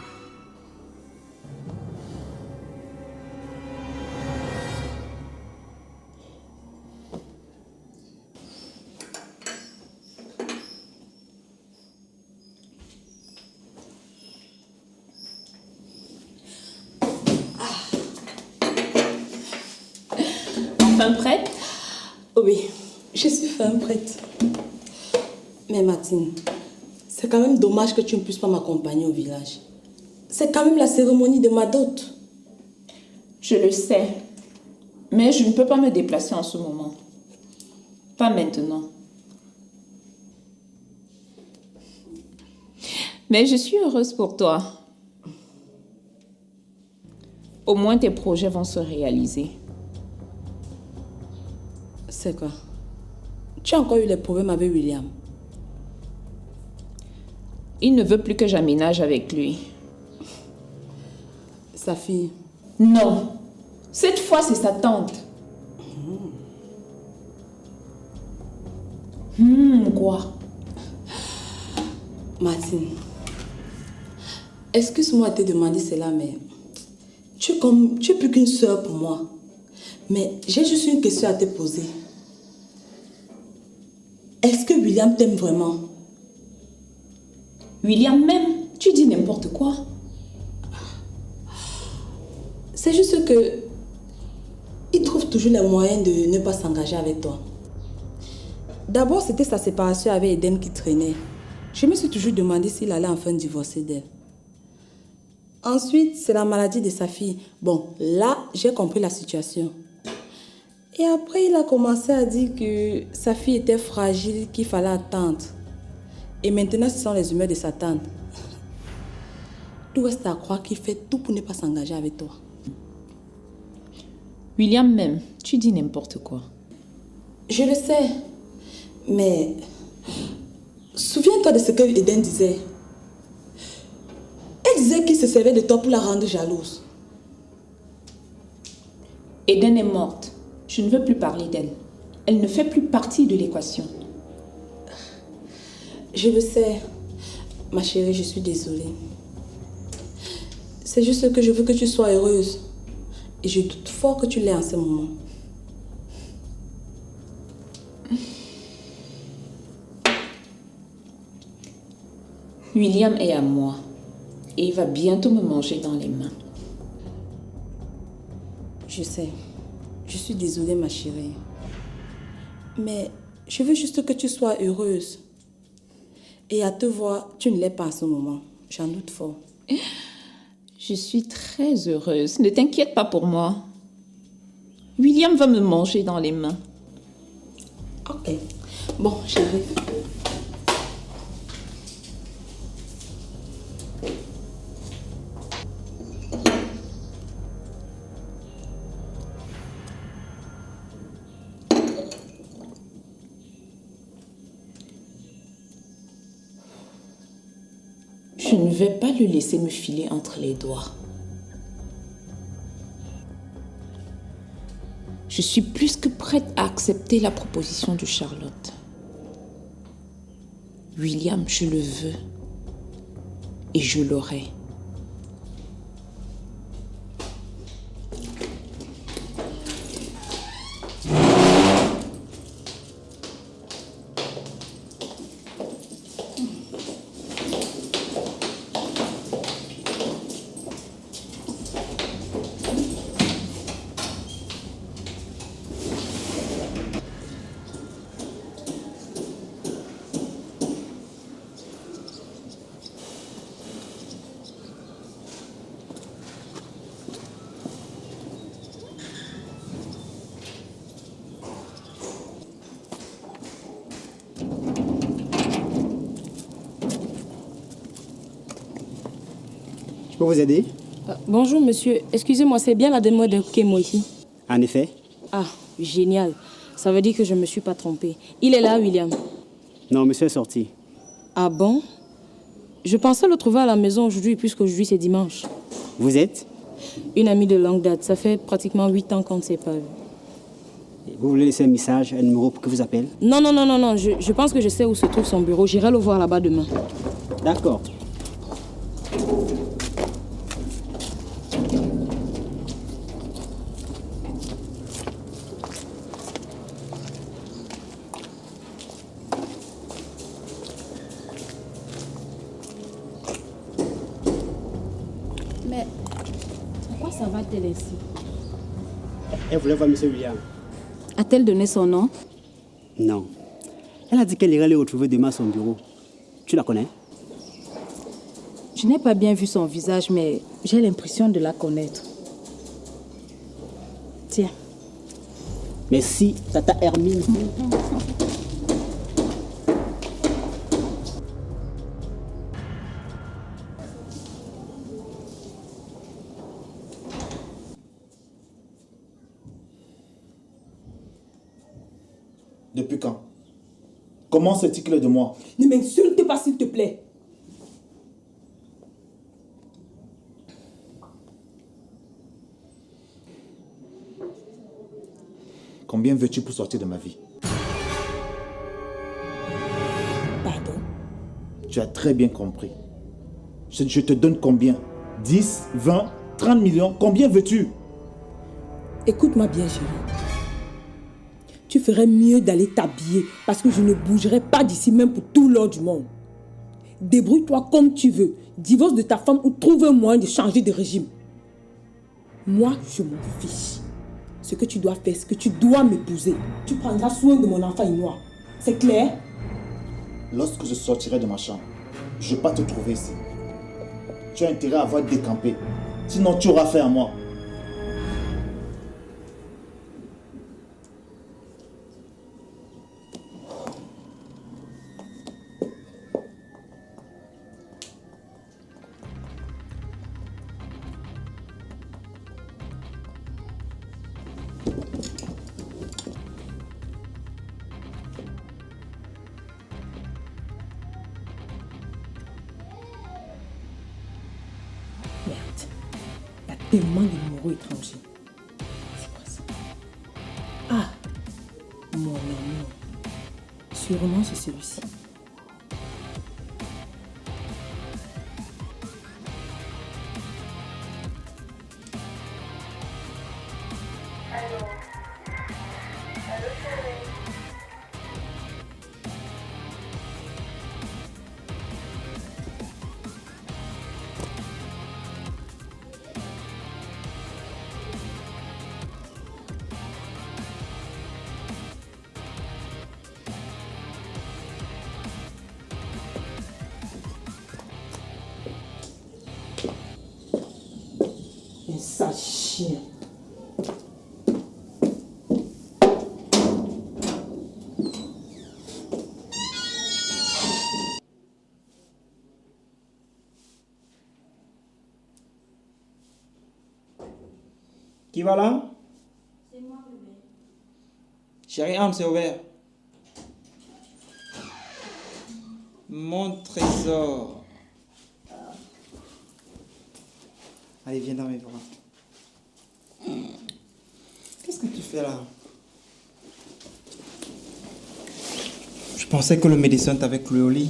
Enfin prête? Oui, je suis fin prête. Mais Martine, c'est quand même dommage que tu ne puisses pas m'accompagner au village. C'est quand même la cérémonie de ma dot. Je le sais. Mais je ne peux pas me déplacer en ce moment. Pas maintenant. Mais je suis heureuse pour toi. Au moins tes projets vont se réaliser. C'est quoi? Tu as encore eu les problèmes avec William? Il ne veut plus que j'aménage avec lui. Sa fille? Non. Cette fois, c'est sa tante. Quoi? Martine, excuse-moi de te demander cela, mais tu es plus qu'une soeur pour moi. Mais j'ai juste une question à te poser. Est-ce que William t'aime vraiment? William m'aime? Tu dis n'importe quoi. C'est juste que il trouve toujours les moyens de ne pas s'engager avec toi. D'abord, c'était sa séparation avec Eden qui traînait. Je me suis toujours demandé s'il allait enfin divorcer d'elle. Ensuite, c'est la maladie de sa fille. Bon, là, j'ai compris la situation. Et après, il a commencé à dire que sa fille était fragile, qu'il fallait attendre. Et maintenant, ce sont les humeurs de sa tante. Tout reste à croire qu'il fait tout pour ne pas s'engager avec toi. William m'aime. Tu dis n'importe quoi. Je le sais. Mais souviens-toi de ce que Eden disait. Elle disait qu'il se servait de toi pour la rendre jalouse. Eden est morte. Je ne veux plus parler d'elle. Elle ne fait plus partie de l'équation. Je le sais. Ma chérie, je suis désolée. C'est juste que je veux que tu sois heureuse. Et je doute fort que tu l'aies en ce moment. William est à moi. Et il va bientôt me manger dans les mains. Je sais. Je suis désolée, ma chérie. Mais je veux juste que tu sois heureuse. Et à te voir, tu ne l'es pas à ce moment. J'en doute fort. Je suis très heureuse. Ne t'inquiète pas pour moi. William va me manger dans les mains. Ok. Bon, chérie. Je ne vais pas le laisser me filer entre les doigts. Je suis plus que prête à accepter la proposition de Charlotte. William, je le veux. Et je l'aurai. Je peux vous aider? Bonjour monsieur, excusez-moi, c'est bien la demoiselle de Kemo ici? En effet. Ah, génial. Ça veut dire que je ne me suis pas trompée. Il est là, William? Non, monsieur est sorti. Ah bon? Je pensais le trouver à la maison aujourd'hui, puisqu'aujourd'hui c'est dimanche. Vous êtes? Une amie de longue date. Ça fait pratiquement 8 ans qu'on ne s'est pas vu. Vous voulez laisser un message, un numéro pour que vous appelle? Non. Je pense que je sais où se trouve son bureau. J'irai le voir là-bas demain. D'accord. Mais pourquoi ça va-t-elle ainsi? Elle voulait voir M. William. A-t-elle donné son nom? Non. Elle a dit qu'elle irait le retrouver demain à son bureau. Tu la connais? Je n'ai pas bien vu son visage, mais j'ai l'impression de la connaître. Tiens. Merci, Tata Hermine. Depuis quand? Comment sait-il qu'il est de moi? Ne m'insulte pas, s'il te plaît. Combien veux-tu pour sortir de ma vie? Pardon? Tu as très bien compris. Je te donne combien? 10, 20, 30 millions? Combien veux-tu? Écoute-moi bien, chérie. Tu ferais mieux d'aller t'habiller parce que je ne bougerai pas d'ici même pour tout l'or du monde. Débrouille-toi comme tu veux. Divorce de ta femme ou trouve un moyen de changer de régime. Moi, je m'en fiche. Ce que tu dois faire, c'est que tu dois m'épouser. Tu prendras soin de mon enfant et moi. C'est clair? Lorsque je sortirai de ma chambre, je ne vais pas te trouver ici. Tu as intérêt à avoir décampé. Sinon, tu auras affaire à moi. Tellement de numéros étrangers. C'est quoi ça? Ah, mon amour. Sûrement c'est celui-ci. Un sale chien. Qui va là? C'est moi, bébé. Chérie Anne, c'est ouvert. Mon trésor. Allez, viens dans mes bras. Qu'est-ce que tu fais là? Je pensais que le médecin t'avait cloué au lit.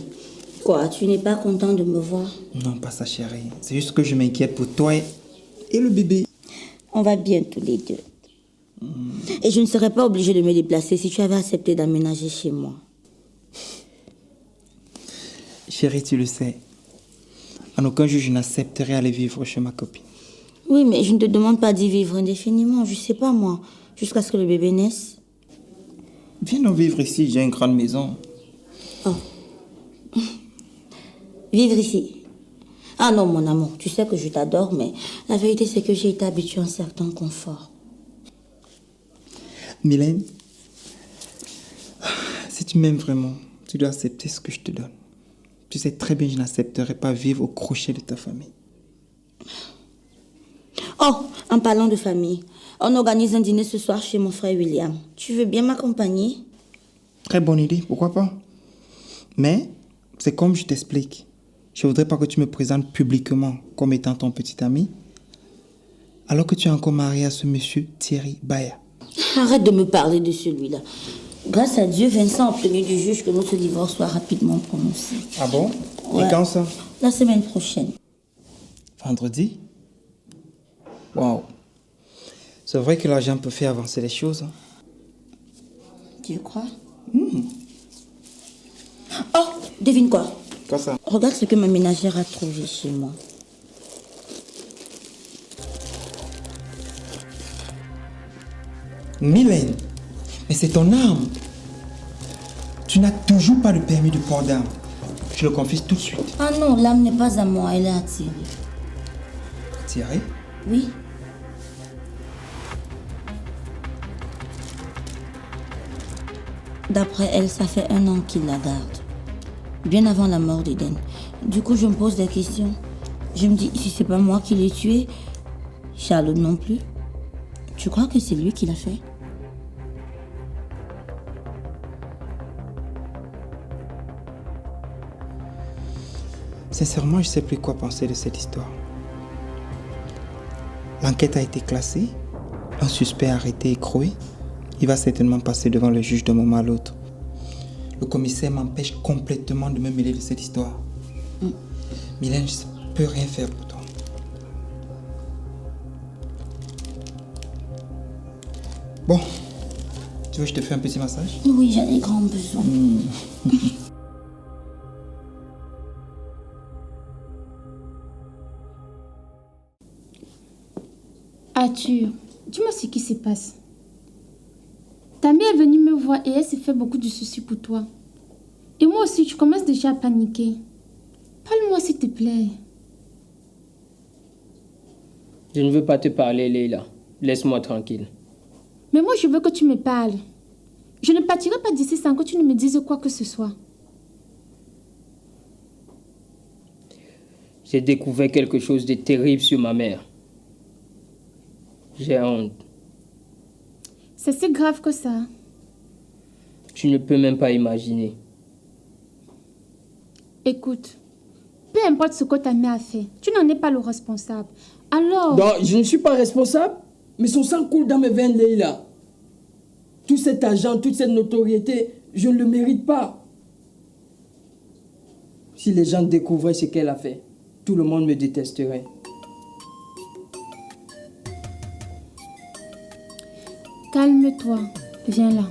Quoi, tu n'es pas content de me voir? Non, pas ça, chérie. C'est juste que je m'inquiète pour toi et le bébé. On va bien tous les deux. Et je ne serais pas obligée de me déplacer si tu avais accepté d'aménager chez moi. Chérie, tu le sais. En aucun jour, je n'accepterai aller vivre chez ma copine. Oui, mais je ne te demande pas d'y vivre indéfiniment. Je sais pas, moi. Jusqu'à ce que le bébé naisse. Viens donc vivre ici, j'ai une grande maison. Oh. Vivre ici? Ah non, mon amour, tu sais que je t'adore, mais la vérité, c'est que j'ai été habituée à un certain confort. Mylène, si tu m'aimes vraiment, tu dois accepter ce que je te donne. Tu sais très bien que je n'accepterai pas vivre au crochet de ta famille. Oh, en parlant de famille, on organise un dîner ce soir chez mon frère William. Tu veux bien m'accompagner? Très bonne idée, pourquoi pas? Mais, c'est comme je t'explique. Je voudrais pas que tu me présentes publiquement comme étant ton petit ami, alors que tu es encore marié à ce monsieur Thierry Baya. Arrête de me parler de celui-là. Grâce à Dieu, Vincent a obtenu du juge que notre divorce soit rapidement prononcé. Ah bon? Ouais. Et quand ça? La semaine prochaine. Vendredi? Waouh. C'est vrai que l'argent peut faire avancer les choses. Hein? Tu crois? Oh, devine quoi? Quoi ça? Regarde ce que ma ménagère a trouvé chez moi. Mylène, mais c'est ton arme. Tu n'as toujours pas le permis de port d'arme. Je le confesse tout de suite. Ah non, l'âme n'est pas à moi, elle est à Thierry. Thierry? Oui. D'après elle, ça fait 1 an qu'il la garde. Bien avant la mort d'Eden. Du coup, je me pose des questions. Je me dis, si c'est pas moi qui l'ai tué, Charlotte non plus. Tu crois que c'est lui qui l'a fait? Sincèrement, je ne sais plus quoi penser de cette histoire. L'enquête a été classée, un suspect arrêté et écroué. Il va certainement passer devant le juge d'un moment à l'autre. Le commissaire m'empêche complètement de me mêler de cette histoire. Mylène, je ne peux rien faire pour toi. Bon, tu veux que je te fasse un petit massage? Oui, j'en ai grand besoin. Arthur, dis-moi ce qui se passe. Ta mère est venue me voir et elle s'est fait beaucoup de soucis pour toi. Et moi aussi, je commence déjà à paniquer. Parle-moi s'il te plaît. Je ne veux pas te parler, Leila. Laisse-moi tranquille. Mais moi, je veux que tu me parles. Je ne partirai pas d'ici sans que tu ne me dises quoi que ce soit. J'ai découvert quelque chose de terrible sur ma mère. J'ai honte. C'est si grave que ça. Tu ne peux même pas imaginer. Écoute, peu importe ce que ta mère a fait, tu n'en es pas le responsable. Alors... Non, je ne suis pas responsable, mais son sang coule dans mes veines, Leila. Tout cet argent, toute cette notoriété, je ne le mérite pas. Si les gens découvraient ce qu'elle a fait, tout le monde me détesterait. Calme-toi. Viens là.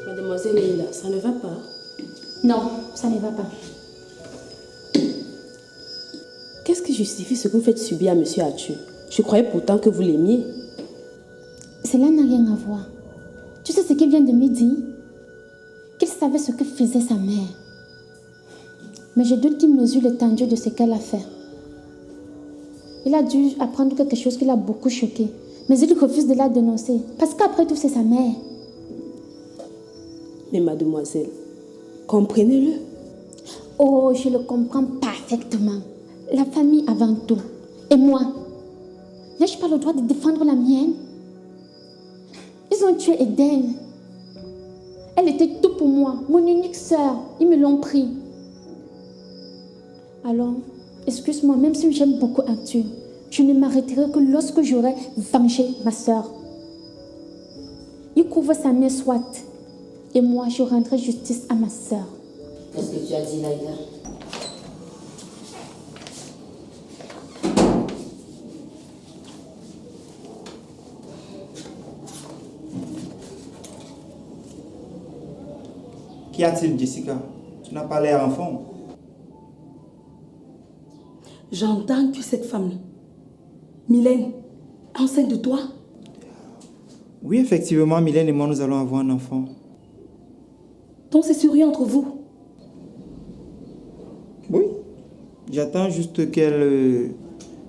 Mademoiselle Leila, ça ne va pas? Non, ça ne va pas. Qu'est-ce qui justifie ce que vous faites subir à Monsieur Arthur? Je croyais pourtant que vous l'aimiez. Cela n'a rien à voir. Tu sais ce qu'il vient de me dire? Qu'il savait ce que faisait sa mère. Mais je doute qu'il mesure l'étendue de ce qu'elle a fait. Il a dû apprendre quelque chose qui l'a beaucoup choqué. Mais il refuse de la dénoncer. Parce qu'après tout, c'est sa mère. Mais mademoiselle, comprenez-le. Oh, je le comprends parfaitement. La famille avant tout. Et moi, n'ai-je pas le droit de défendre la mienne? Ils ont tué Eden. Elle était tout pour moi, mon unique sœur. Ils me l'ont pris. Alors, excuse-moi, même si j'aime beaucoup Arthur, je ne m'arrêterai que lorsque j'aurai vengé ma sœur. Il couvre sa mère soit. Et moi, je rendrai justice à ma sœur. Qu'est-ce que tu as dit, Leila? Qu'y a-t-il, Jessica? Tu n'as pas l'air en forme. J'entends que cette femme, Mylène, enceinte de toi? Oui, effectivement, Mylène et moi, nous allons avoir un enfant. Donc c'est sérieux entre vous? Oui. J'attends juste qu'elle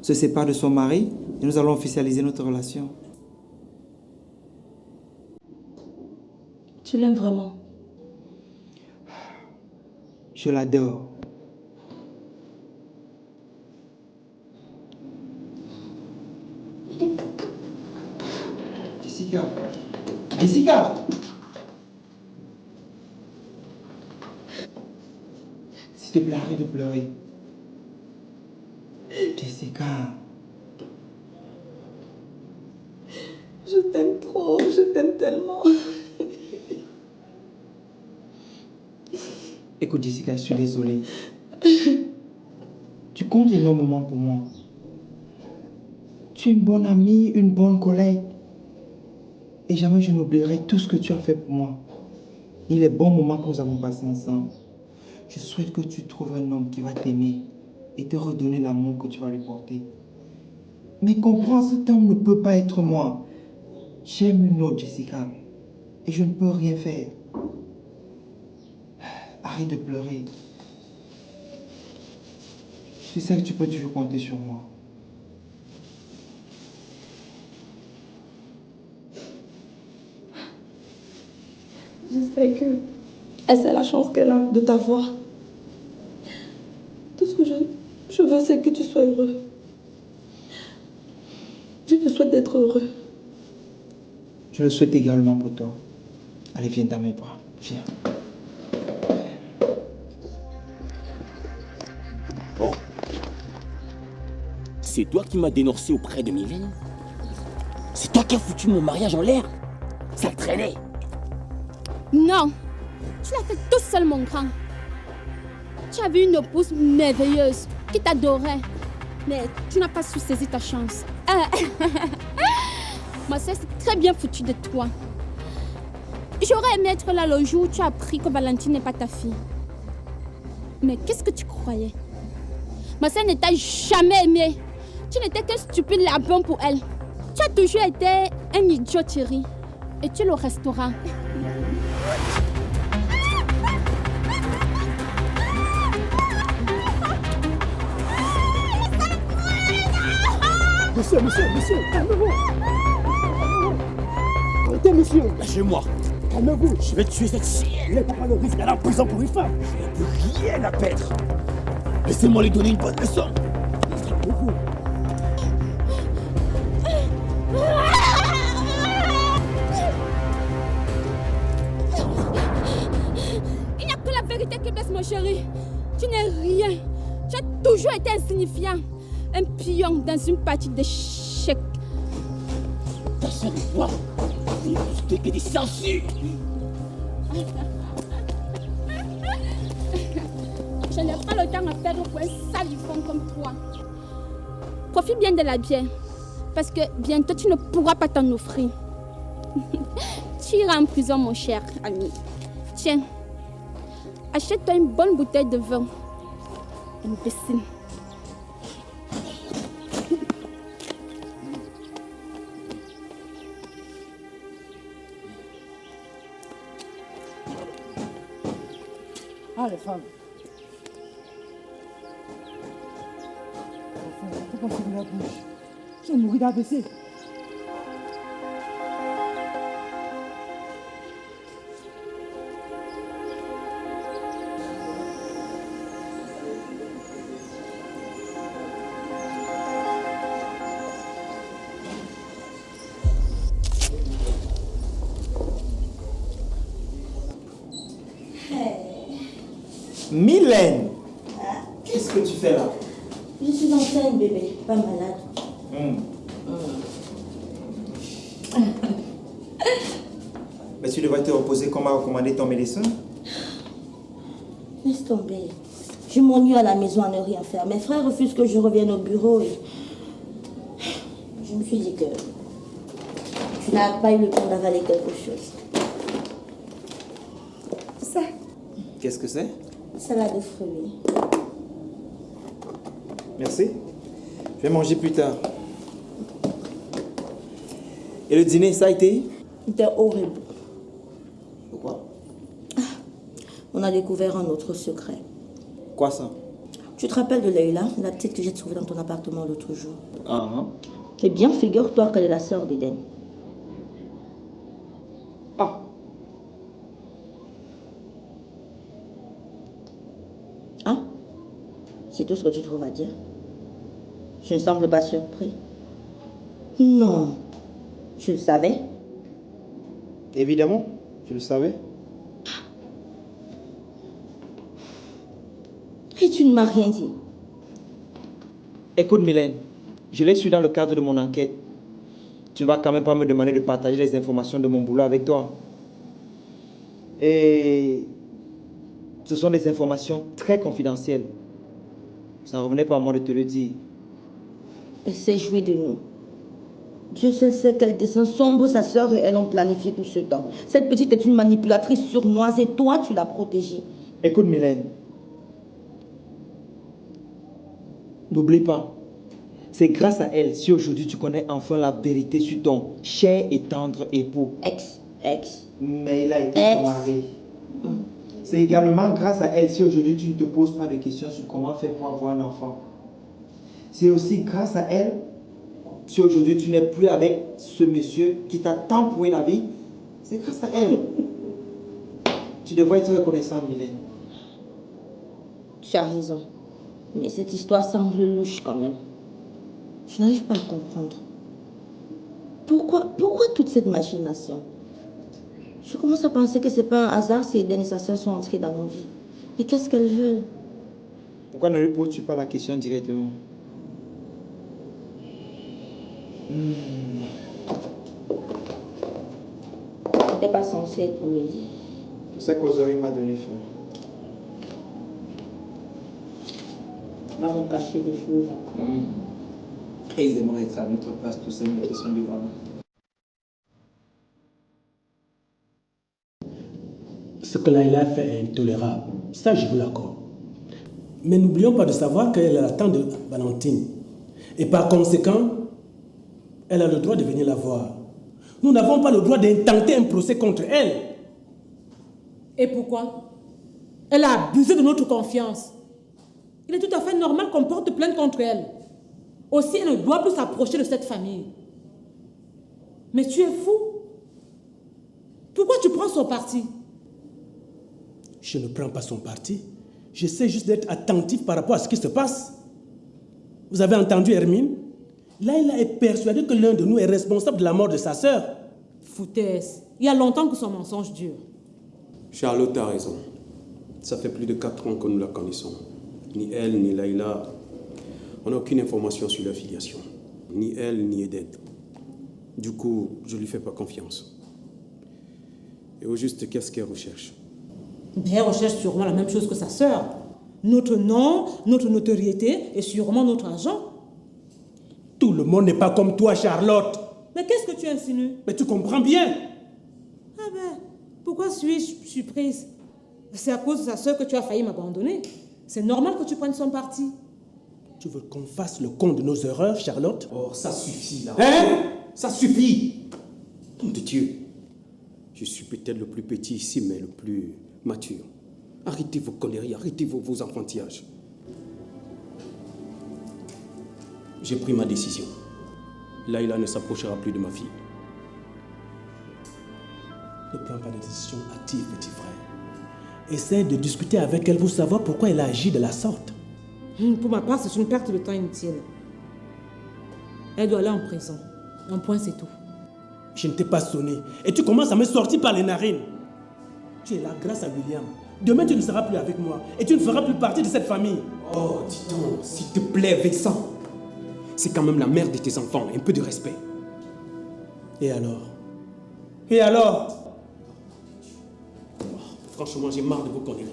se sépare de son mari et nous allons officialiser notre relation. Tu l'aimes vraiment? Je l'adore. Jessica. Jessica! S'il te plaît, arrête de pleurer. Jessica. Je t'aime trop, je t'aime tellement. Écoute, Jessica, je suis désolé. Tu comptes énormément pour moi. Tu es une bonne amie, une bonne collègue. Et jamais je n'oublierai tout ce que tu as fait pour moi. Ni les bons moments que nous avons passés ensemble. Je souhaite que tu trouves un homme qui va t'aimer et te redonner l'amour que tu vas lui porter. Mais comprends, cet homme ne peut pas être moi. J'aime une autre, Jessica. Et je ne peux rien faire. Arrête de pleurer. Je sais que tu peux toujours compter sur moi. Je sais que c'est la chance qu'elle a de t'avoir. Tout ce que je veux, c'est que tu sois heureux. heureux. Je le souhaite également pour toi. Allez, viens dans mes bras. Viens. Bon. C'est toi qui m'as dénoncé auprès de Mylène? C'est toi qui as foutu mon mariage en l'air? Ça traînait. Non, tu l'as fait tout seul, mon grand. Tu avais une épouse merveilleuse qui t'adorait, mais tu n'as pas su saisir ta chance. Ma soeur, c'est très bien foutu de toi. J'aurais aimé être là le jour où tu as appris que Valentine n'est pas ta fille. Mais qu'est-ce que tu croyais? Ma soeur ne t'a jamais aimé. Tu n'étais qu'un stupide lapin pour elle. Tu as toujours été un idiot, Thierry. Et tu le resteras. Monsieur, calmez-vous. Arrêtez, monsieur. Lâchez-moi. Calmez-vous. Je vais tuer cette chienne. Vous n'avez pas le risque d'aller en prison pour une femme. Je n'ai plus rien à perdre. Laissez-moi lui donner une bonne leçon. Calmez-vous. Il n'y a que la vérité qui blesse, mon chéri. Tu n'es rien. Tu as toujours été insignifiant. Un pion dans une partie d'échecs. Ta soeur et toi, vous n'êtes que des sensus. Je n'ai pas le temps à perdre pour un salifon comme toi. Profite bien de la bière, parce que bientôt tu ne pourras pas t'en offrir. Tu iras en prison, mon cher ami. Tiens, achète-toi une bonne bouteille de vin. Imbécile. Ah, les femmes. Faut pas fermer la bouche. Je vais mourir d'AVC. Mylène, qu'est-ce que tu fais là? Je suis enceinte, bébé, pas malade. Mais tu devrais te reposer comme a recommandé ton médecin. Laisse tomber. Je m'ennuie à la maison à ne rien faire. Mes frères refusent que je revienne au bureau et... Je me suis dit que tu n'as pas eu le temps d'avaler quelque chose. Ça, Qu'est-ce que c'est? salade de fruits. Merci. Je vais manger plus tard. Et le dîner, ça a été? C'était horrible. Pourquoi? On a découvert un autre secret. Quoi ça? Tu te rappelles de Leïla, la petite que j'ai trouvée dans ton appartement l'autre jour? Ah. Eh bien, figure-toi qu'elle est la sœur d'Eden. Ah. Hein? C'est tout ce que tu trouves à dire? Je ne semble pas surpris. Non. Tu le savais? Évidemment, je le savais. Et tu ne m'as rien dit. Écoute Mylène, je l'ai su dans le cadre de mon enquête. Tu ne vas quand même pas me demander de partager les informations de mon boulot avec toi. Et ce sont des informations très confidentielles. Ça ne revenait pas à moi de te le dire. Elle s'est jouée de nous. Dieu seul sait quel dessein sombre sa sœur et elle ont planifié tout ce temps. Cette petite est une manipulatrice sournoise et toi, tu l'as protégée. Écoute Mylène, n'oublie pas, c'est grâce à elle si aujourd'hui tu connais enfin la vérité sur ton cher et tendre époux. Ex. Mais il a été ton mari. C'est également grâce à elle si aujourd'hui tu ne te poses pas de questions sur comment faire pour avoir un enfant. C'est aussi grâce à elle si aujourd'hui tu n'es plus avec ce monsieur qui t'a tant pourri la vie. C'est grâce à elle. Tu devrais être reconnaissant, Mylène. Tu as raison. Mais cette histoire semble louche quand même. Je n'arrive pas à comprendre. Pourquoi toute cette machination? Je commence à penser que c'est pas un hasard si Eden et sa soeur sont entrés dans nos vies. Mais qu'est-ce qu'elle veut? Pourquoi ne lui poses-tu pas la question directement? T'es pas censé être pour me dire. Cette causerie m'a donné faim. Va me cacher des choses. Ils aimeraient être à notre place, tous ces mecs qui sont devant nous. Ce que Laila fait est intolérable. Ça, je vous l'accorde. Mais n'oublions pas de savoir qu'elle est la tante de Valentine. Et par conséquent, elle a le droit de venir la voir. Nous n'avons pas le droit d'intenter un procès contre elle. Et pourquoi? Elle a abusé de notre confiance. Il est tout à fait normal qu'on porte plainte contre elle. Aussi, elle ne doit plus s'approcher de cette famille. Mais tu es fou. Pourquoi tu prends son parti? Je ne prends pas son parti. J'essaie juste d'être attentif par rapport à ce qui se passe. Vous avez entendu Hermine? Laila est persuadée que l'un de nous est responsable de la mort de sa sœur. Foutaise. Il y a longtemps que son mensonge dure. Charlotte a raison. Ça fait plus de 4 ans que nous la connaissons. Ni elle, ni Laila, on n'a aucune information sur leur filiation. Ni elle, ni Eden. Du coup, je ne lui fais pas confiance. Et au juste, qu'est-ce qu'elle recherche? Elle recherche sûrement la même chose que sa sœur. Notre nom, notre notoriété et sûrement notre argent. Tout le monde n'est pas comme toi, Charlotte. Mais qu'est-ce que tu insinues? Mais tu comprends bien. Ah ben, pourquoi suis-je surprise? C'est à cause de sa sœur que tu as failli m'abandonner. C'est normal que tu prennes son parti. Tu veux qu'on fasse le compte de nos erreurs, Charlotte? Oh, ça suffit là. Hein? Ça suffit. Nom de Dieu. Je suis peut-être le plus petit ici, mais le plus mature. Arrêtez vos conneries, arrêtez vos enfantillages. J'ai pris ma décision. Laila ne s'approchera plus de ma fille. Ne prends pas de décision hâtive, petit frère. Essaie de discuter avec elle pour savoir pourquoi elle a agi de la sorte. Pour ma part, c'est une perte de temps inutile. Elle doit aller en prison. Un point, c'est tout. Je ne t'ai pas sonné. Et tu commences à me sortir par les narines. Tu es là grâce à William. Demain, tu ne seras plus avec moi. Et tu ne feras plus partie de cette famille. Oh, dis donc, s'il te plaît, Vincent. C'est quand même la mère de tes enfants. Un peu de respect. Et alors? Et alors? Oh, franchement, j'ai marre de vos conneries.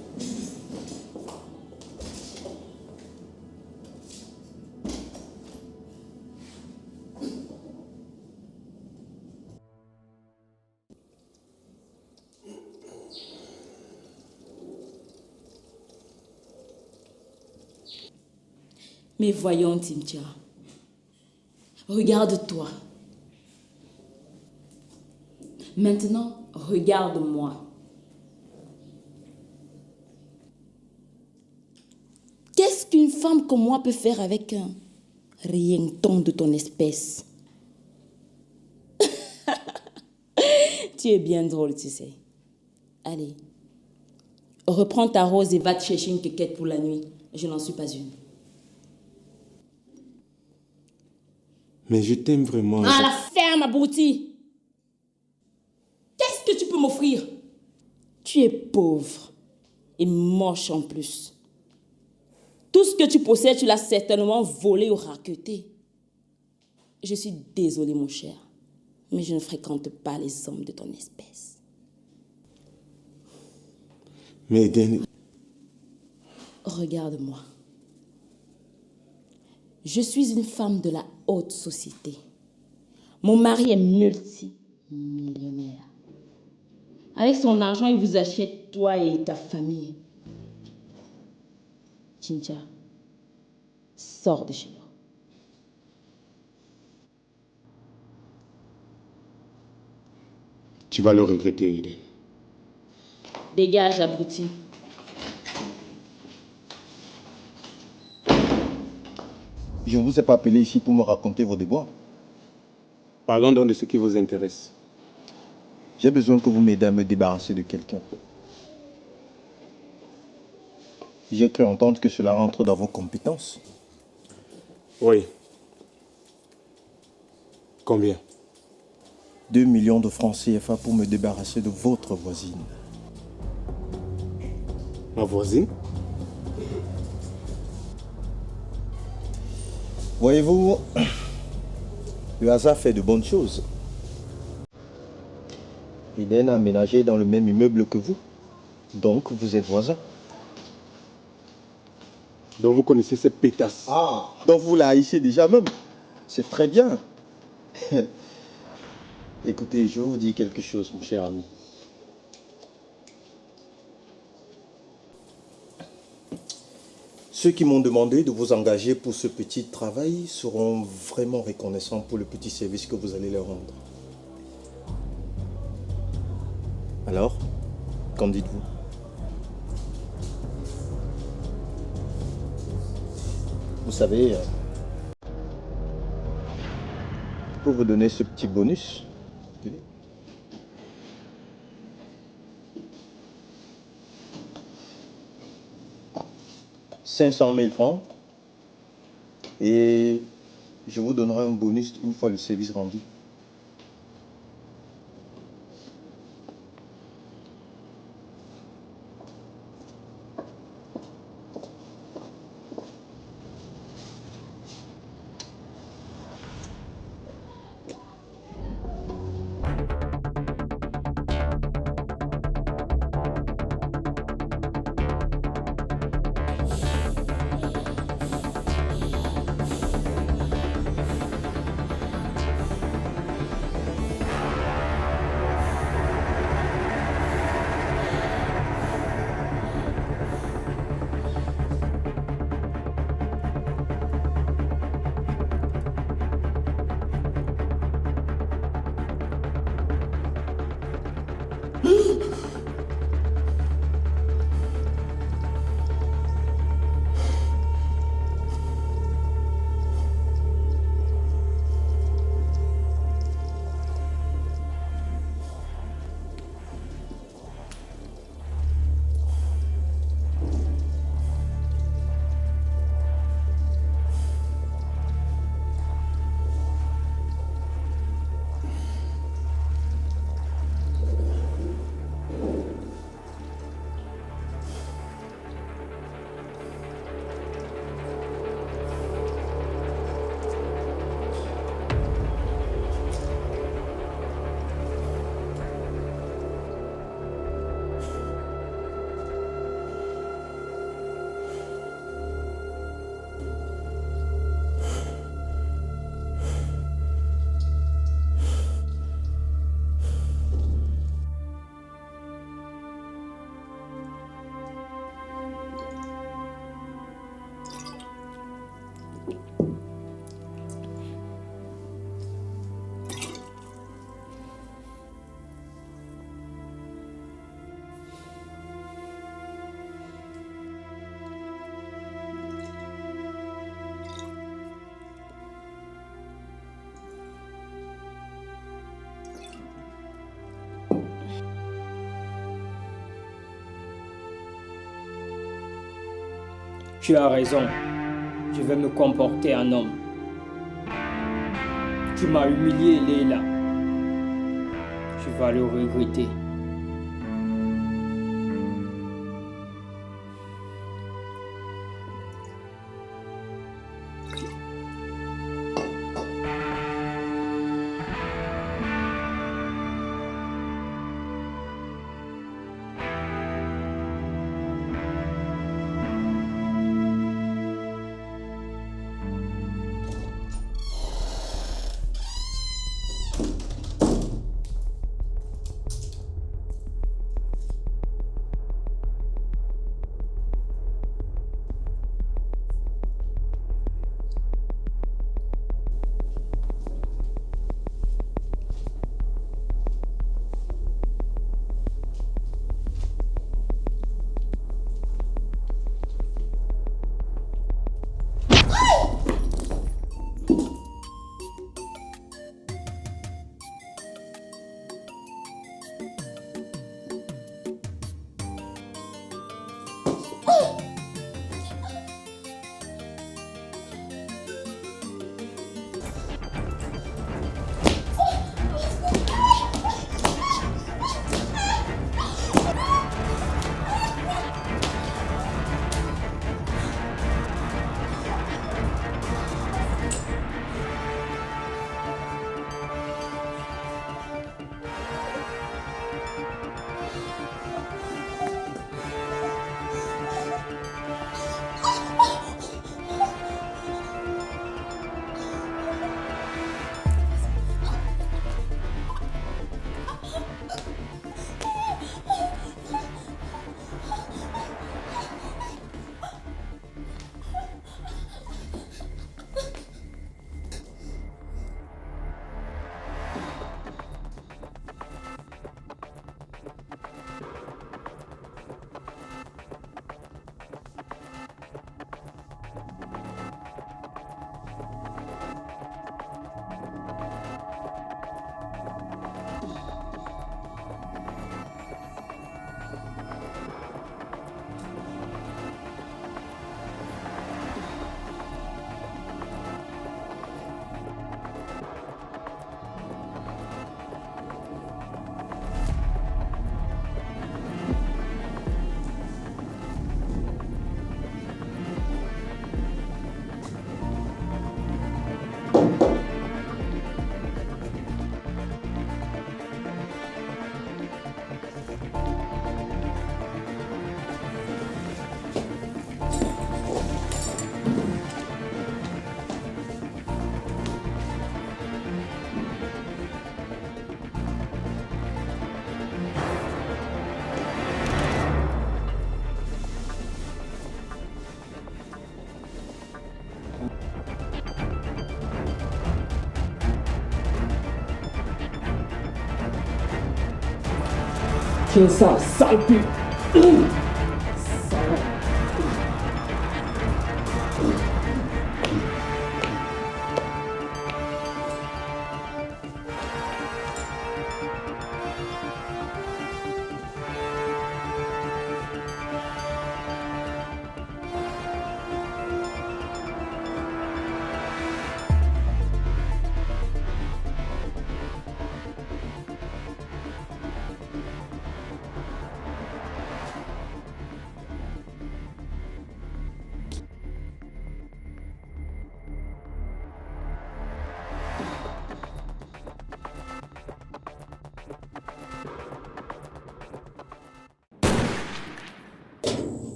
Mais voyons, Cynthia. Regarde-toi. Maintenant, regarde-moi. Qu'est-ce qu'une femme comme moi peut faire avec un rienton de ton espèce? Tu es bien drôle, tu sais. Allez, reprends ta rose et va te chercher une quéquette pour la nuit. Je n'en suis pas une. Mais je t'aime vraiment. Ah, la ferme, abruti! Qu'est-ce que tu peux m'offrir? Tu es pauvre et moche en plus. Tout ce que tu possèdes, tu l'as certainement volé ou raqueté. Je suis désolée, mon cher, mais je ne fréquente pas les hommes de ton espèce. Mais Regarde-moi. Je suis une femme de la haute société. Mon mari est multimillionnaire. Avec son argent, il vous achète toi et ta famille. Cynthia, sors de chez nous. tu vas le regretter, Eden. Dégage, abruti. Je ne vous ai pas appelé ici pour me raconter vos déboires. Parlons donc de ce qui vous intéresse. J'ai besoin que vous m'aidez à me débarrasser de quelqu'un. J'ai cru entendre que cela entre dans vos compétences. Oui. Combien? 2 millions de francs CFA pour me débarrasser de votre voisine. Ma voisine? Voyez-vous, le hasard fait de bonnes choses. Hélène a aménagé dans le même immeuble que vous. Donc, vous êtes voisins. Donc, vous connaissez cette pétasse? Ah, donc vous la haïssez déjà même. C'est très bien. Écoutez, je vais vous dire quelque chose, mon cher ami. Ceux qui m'ont demandé de vous engager pour ce petit travail seront vraiment reconnaissants pour le petit service que vous allez leur rendre. Alors, qu'en dites-vous? Vous savez, pour vous donner ce petit bonus, 500 000 francs, et je vous donnerai un bonus une fois le service rendu. Tu as raison. Je vais me comporter en homme. Tu m'as humilié, Leila. Tu vas le regretter. Tiens ça, sale pute.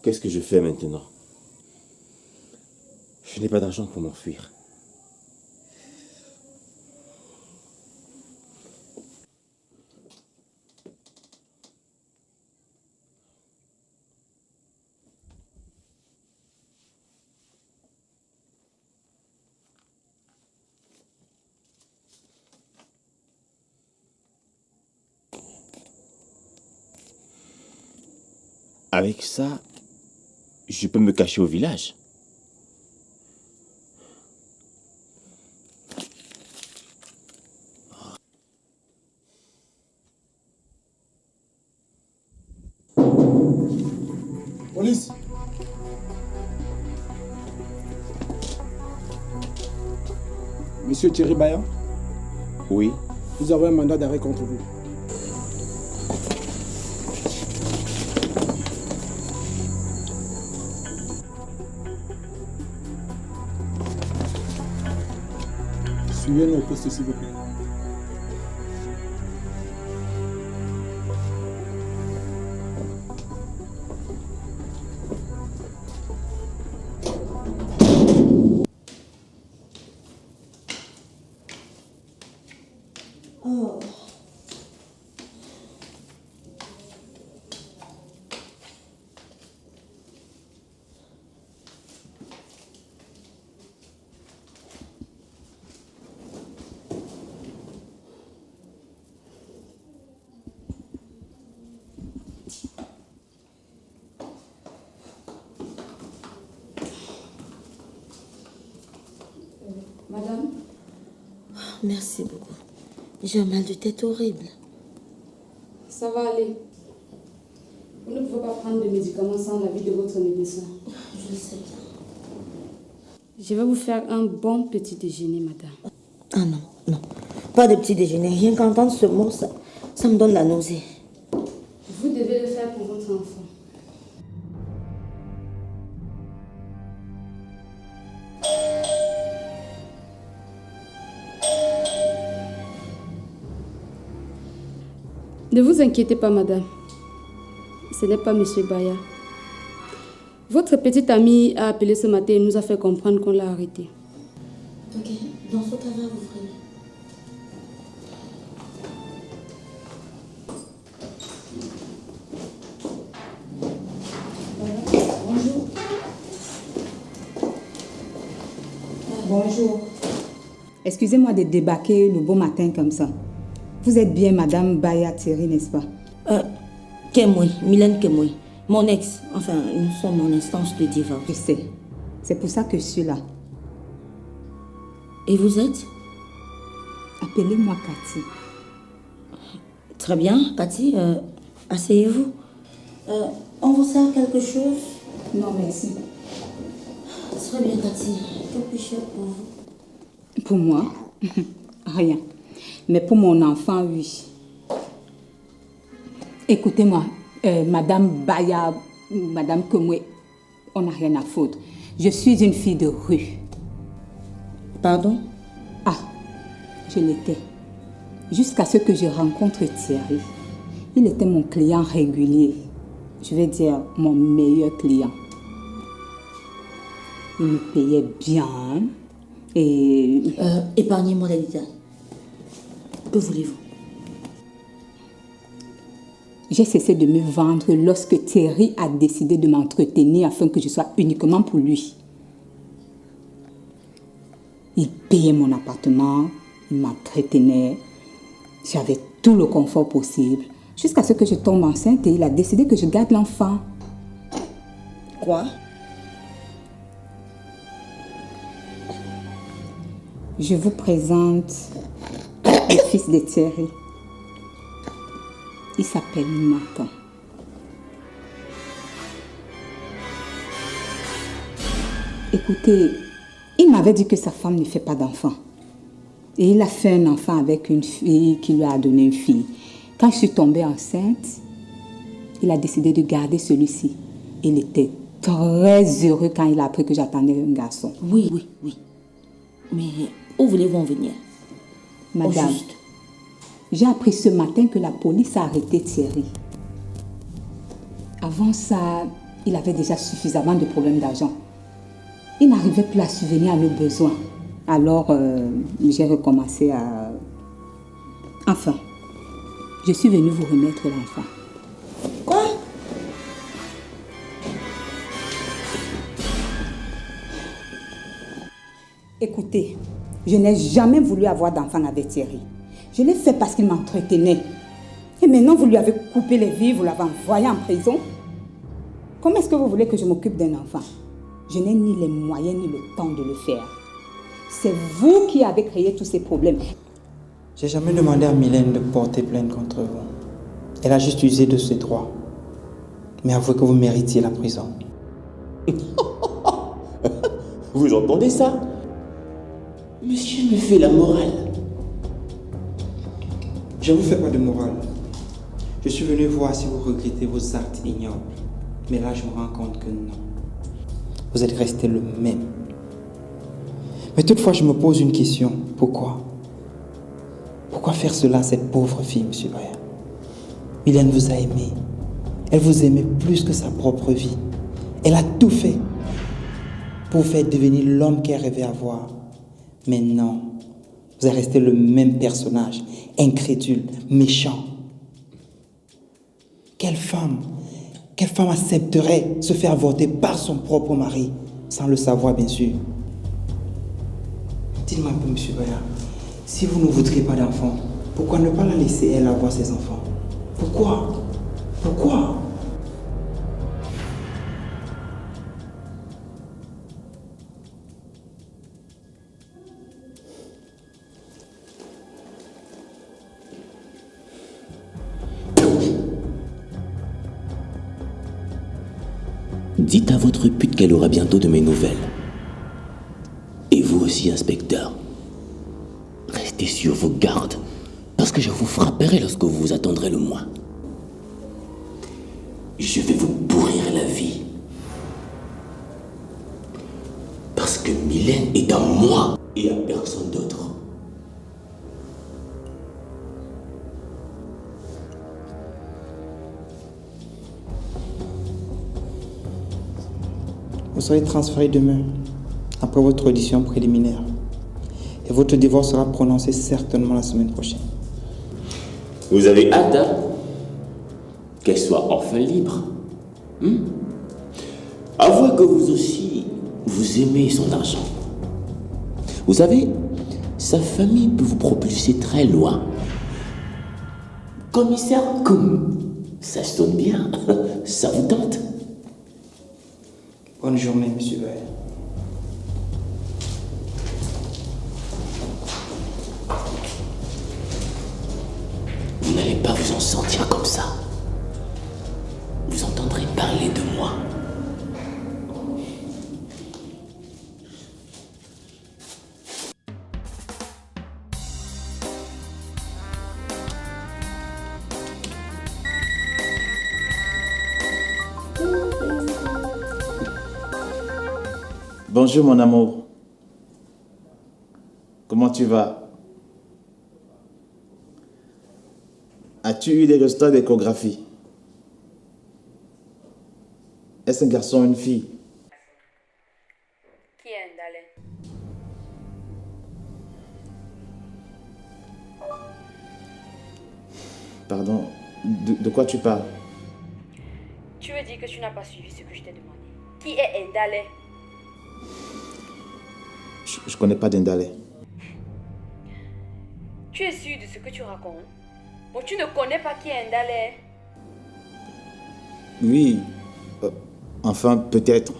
Qu'est-ce que je fais maintenant? Je n'ai pas d'argent pour m'enfuir. Avec ça, je peux me cacher au village. Police. Monsieur Thierry Bayan? Oui. Nous avons un mandat d'arrêt contre vous. Suivez-nous au poste, s'il vous plaît. Oh. Madame? Merci beaucoup. J'ai un mal de tête horrible. Ça va aller. Vous ne pouvez pas prendre de médicaments sans l'avis de votre médecin. Je le sais bien. Je vais vous faire un bon petit déjeuner, madame. Ah non, non. Pas de petit déjeuner. Rien qu'entendre ce mot, ça me donne la nausée. Vous devez le faire pour votre enfant. Ne vous inquiétez pas, madame. Ce n'est pas monsieur Baya. Votre petite amie a appelé ce matin et nous a fait comprendre qu'on l'a arrêté. Ok, dans ce cas-là, vous ferez. Bonjour. Bonjour. Excusez-moi de débarquer le beau matin comme ça. Vous êtes bien Madame Baya Thierry, n'est-ce pas? Kemoui, Mylène Kemoui. Mon ex. Enfin, nous sommes en instance de divorce. Je sais. C'est pour ça que je suis là. Et vous êtes? Appelez-moi Cathy. Très bien, Cathy. Asseyez-vous. On vous sert quelque chose? Non, merci. Très bien, Cathy. Que puis-je faire pour vous? Pour moi? Rien. Mais pour mon enfant, oui. Écoutez-moi, Madame Baya, Madame Kemwe, on n'a rien à foutre. Je suis une fille de rue. Pardon? Ah, je l'étais. Jusqu'à ce que je rencontre Thierry. Il était mon client régulier. Je vais dire mon meilleur client. Il me payait bien. Et... épargnez-moi les détails. Que voulez-vous? J'ai cessé de me vendre lorsque Thierry a décidé de m'entretenir afin que je sois uniquement pour lui. Il payait mon appartement, il m'entretenait, j'avais tout le confort possible, jusqu'à ce que je tombe enceinte et il a décidé que je garde l'enfant. Quoi? Je vous présente le fils de Thierry. Il s'appelle Nathan. Écoutez, il m'avait dit que sa femme ne fait pas d'enfant. Et il a fait un enfant avec une fille qui lui a donné une fille. Quand je suis tombée enceinte, il a décidé de garder celui-ci. Il était très heureux quand il a appris que j'attendais un garçon. Oui. Mais où voulez-vous en venir? Madame, j'ai appris ce matin que la police a arrêté Thierry. Avant ça, il avait déjà suffisamment de problèmes d'argent. Il n'arrivait plus à subvenir à nos besoins. Alors, j'ai recommencé à... Enfin, je suis venue vous remettre l'enfant. Quoi? Écoutez, je n'ai jamais voulu avoir d'enfant avec Thierry. Je l'ai fait parce qu'il m'entretenait. Et maintenant, vous lui avez coupé les vies, vous l'avez envoyé en prison. Comment est-ce que vous voulez que je m'occupe d'un enfant? Je n'ai ni les moyens ni le temps de le faire. C'est vous qui avez créé tous ces problèmes. J'ai jamais demandé à Mylène de porter plainte contre vous. Elle a juste usé de ses droits. Mais avouez que vous méritiez la prison. Vous entendez ça? Monsieur me fait la morale. Je ne vous fais pas de morale. Je suis venu voir si vous regrettez vos actes ignobles. Mais là, je me rends compte que non. Vous êtes resté le même. Mais toutefois, je me pose une question. Pourquoi? Pourquoi faire cela à cette pauvre fille, M. Bayer? Mylène vous a aimé. Elle vous aimait plus que sa propre vie. Elle a tout fait pour vous faire devenir l'homme qu'elle rêvait avoir. Mais non, vous êtes resté le même personnage, incrédule, méchant. Quelle femme accepterait se faire avorter par son propre mari, sans le savoir bien sûr? Dites-moi un peu, M. Baya, si vous ne voudriez pas d'enfant, pourquoi ne pas la laisser elle avoir ses enfants? Pourquoi? Dites à votre pute qu'elle aura bientôt de mes nouvelles. Et vous aussi, inspecteur. Restez sur vos gardes, parce que je vous frapperai lorsque vous vous attendrez le moins. Je vais vous pourrir la vie. Parce que Mylène est à moi et à personne d'autre. Vous serez transféré demain, après votre audition préliminaire. Et votre divorce sera prononcé certainement la semaine prochaine. Vous avez hâte, hein? Qu'elle soit enfin libre. Avouez que vous aussi, vous aimez son argent. Vous savez, sa famille peut vous propulser très loin. Commissaire Koum, ça sonne bien. Ça vous tente? Bonne journée, M. Bayer. Vous n'allez pas vous en sortir comme ça. Vous entendrez parler de moi. Bonjour mon amour. Comment tu vas? As-tu eu des résultats d'échographie? Est-ce un garçon ou une fille? Qui est Ndale? Pardon, de quoi tu parles? Tu veux dire que tu n'as pas suivi ce que je t'ai demandé? Qui est Ndale? Je connais pas d'Indalé. Tu es sûr de ce que tu racontes? Bon, tu ne connais pas qui est Ndale? Oui. Enfin, peut-être.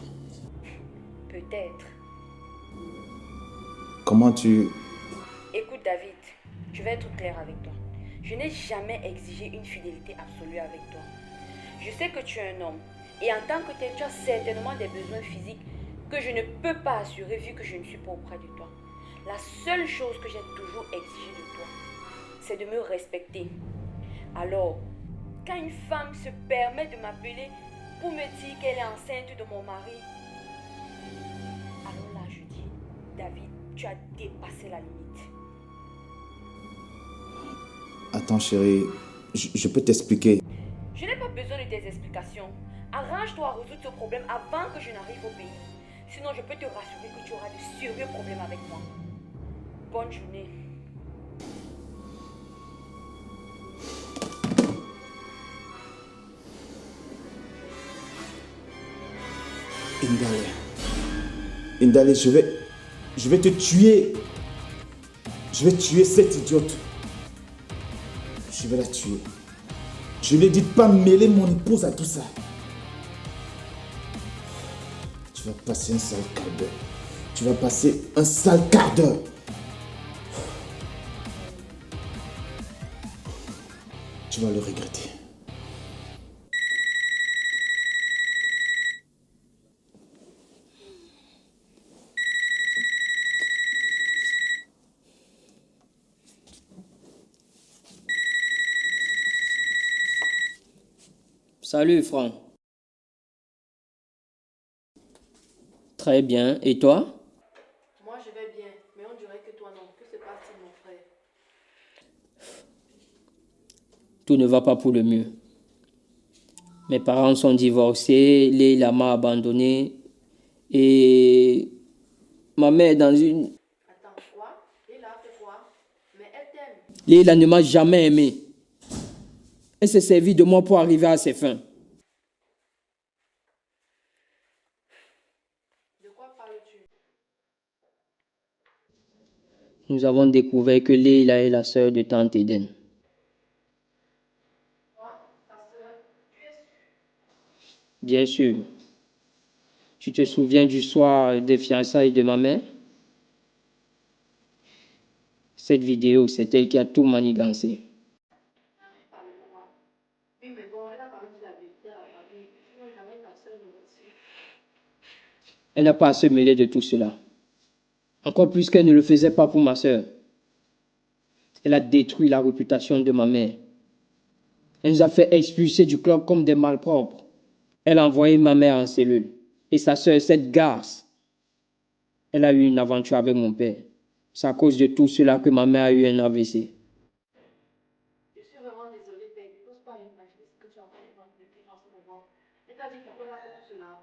Peut-être. Comment tu... Écoute David, je vais être clair avec toi. Je n'ai jamais exigé une fidélité absolue avec toi. Je sais que tu es un homme et en tant que tel, tu as certainement des besoins physiques que je ne peux pas assurer vu que je ne suis pas auprès de toi. La seule chose que j'ai toujours exigée de toi, c'est de me respecter. Alors, quand une femme se permet de m'appeler pour me dire qu'elle est enceinte de mon mari, alors là je dis, David, tu as dépassé la limite. Attends chérie, je peux t'expliquer. Je n'ai pas besoin de tes explications. Arrange-toi à résoudre ce problème avant que je n'arrive au pays. Sinon, je peux te rassurer que tu auras de sérieux problèmes avec moi. Bonne journée. Indale, je vais te tuer. Je vais tuer cette idiote. Je vais la tuer. Je lui ai dit de pas mêler mon épouse à tout ça. Tu vas passer un sale quart d'heure. Tu vas passer un sale quart d'heure. Tu vas le regretter. Salut Franck. Très bien. Et toi? Moi, je vais bien, mais on dirait que toi non. Que se passe-t-il, mon frère? Tout ne va pas pour le mieux. Mes parents sont divorcés, Leila m'a abandonné et ma mère est dans une... Attends, quoi? Leila a fait quoi? Mais elle t'aime. Leila ne m'a jamais aimé. Elle s'est servie de moi pour arriver à ses fins. De quoi parles-tu? Nous avons découvert que Leila est la sœur de tante Eden. Bien sûr. Tu te souviens du soir des fiançailles de ma mère? Cette vidéo, c'est elle qui a tout manigancé. Elle n'a pas à se mêler de tout cela. Encore plus qu'elle ne le faisait pas pour ma sœur. Elle a détruit la réputation de ma mère. Elle nous a fait expulser du club comme des malpropres. Elle a envoyé ma mère en cellule. Et sa sœur, cette garce, elle a eu une aventure avec mon père. C'est à cause de tout cela que ma mère a eu un AVC. Je suis vraiment désolée, Peg. Je n'ose pas imaginer ce que tu as fait depuis en ce moment. Elle t'a dit pourquoi elle a fait cela?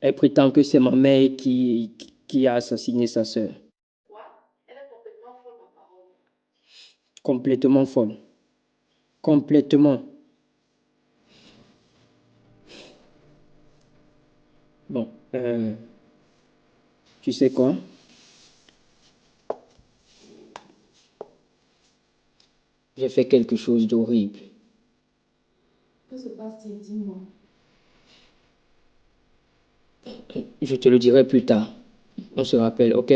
Elle prétend que c'est ma mère qui a assassiné sa sœur. Quoi? Elle est complètement folle, ma parole. Complètement folle. Complètement. Bon, tu sais quoi? J'ai fait quelque chose d'horrible. Que se passe-t-il? Dis-moi. Je te le dirai plus tard. On se rappelle, ok?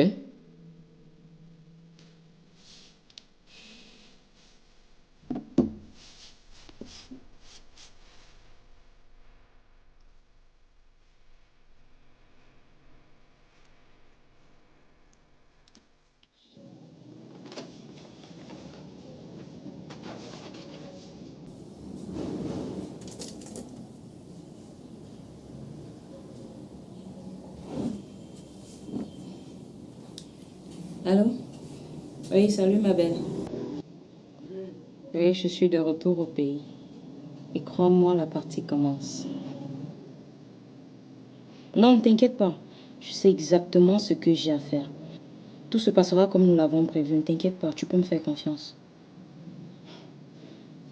Allô? Oui, salut ma belle. Oui, je suis de retour au pays. Et crois-moi, la partie commence. Non, ne t'inquiète pas. Je sais exactement ce que j'ai à faire. Tout se passera comme nous l'avons prévu. Ne t'inquiète pas, tu peux me faire confiance.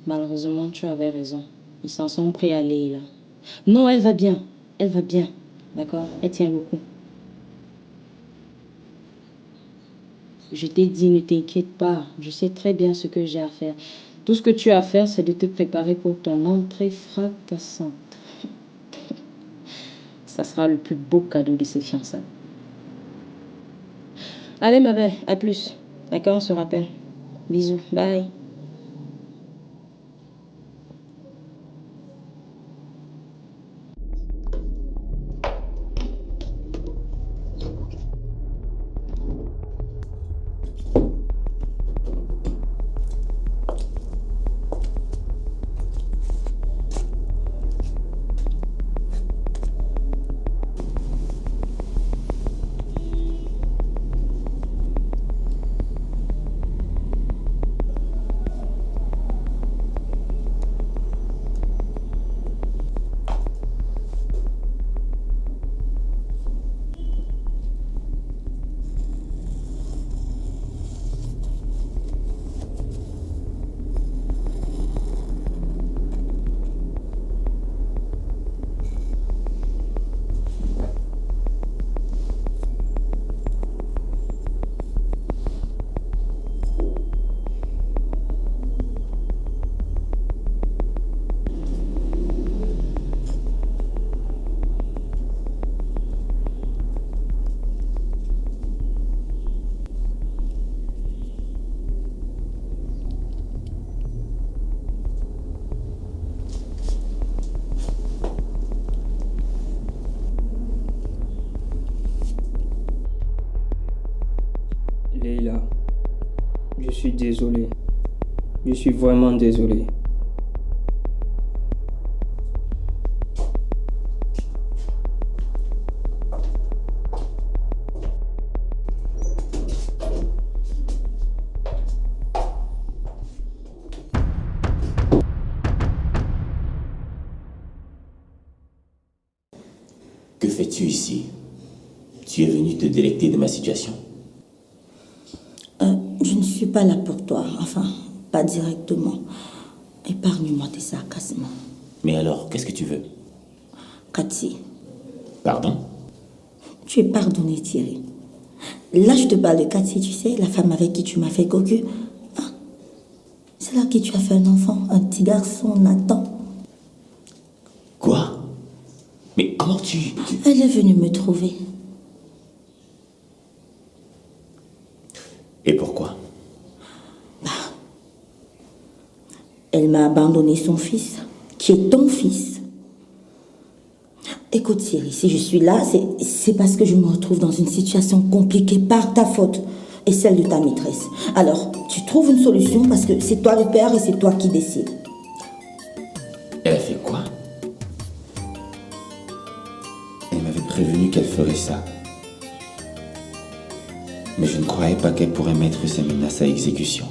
Malheureusement, tu avais raison. Ils s'en sont pris à Leïla. Non, elle va bien. Elle va bien. D'accord? Elle tient le coup. Je t'ai dit, ne t'inquiète pas. Je sais très bien ce que j'ai à faire. Tout ce que tu as à faire, c'est de te préparer pour ton entrée fracassante. Ça sera le plus beau cadeau de ces fiançailles. Allez, ma belle, à plus. D'accord, on se rappelle. Bisous, bye. Leïla, je suis désolé. Je suis vraiment désolé. Que fais-tu ici? Tu es venu te délecter de ma situation? Je ne suis pas là pour toi. Enfin, pas directement. Épargne-moi tes sarcasmes. Mais alors, qu'est-ce que tu veux? Cathy. Pardon? Tu es pardonné, Thierry. Là, je te parle de Cathy, tu sais, la femme avec qui tu m'as fait cocu. Ah, c'est là qui tu as fait un enfant, un petit garçon, Nathan. Quoi? Mais comment tu... Elle est venue me trouver. Et pourquoi? Elle m'a abandonné son fils, qui est ton fils. Écoute Thierry, si je suis là, c'est parce que je me retrouve dans une situation compliquée par ta faute et celle de ta maîtresse. Alors, tu trouves une solution parce que c'est toi le père et c'est toi qui décides. Elle a fait quoi? Elle m'avait prévenu qu'elle ferait ça. Mais je ne croyais pas qu'elle pourrait mettre ses menaces à exécution.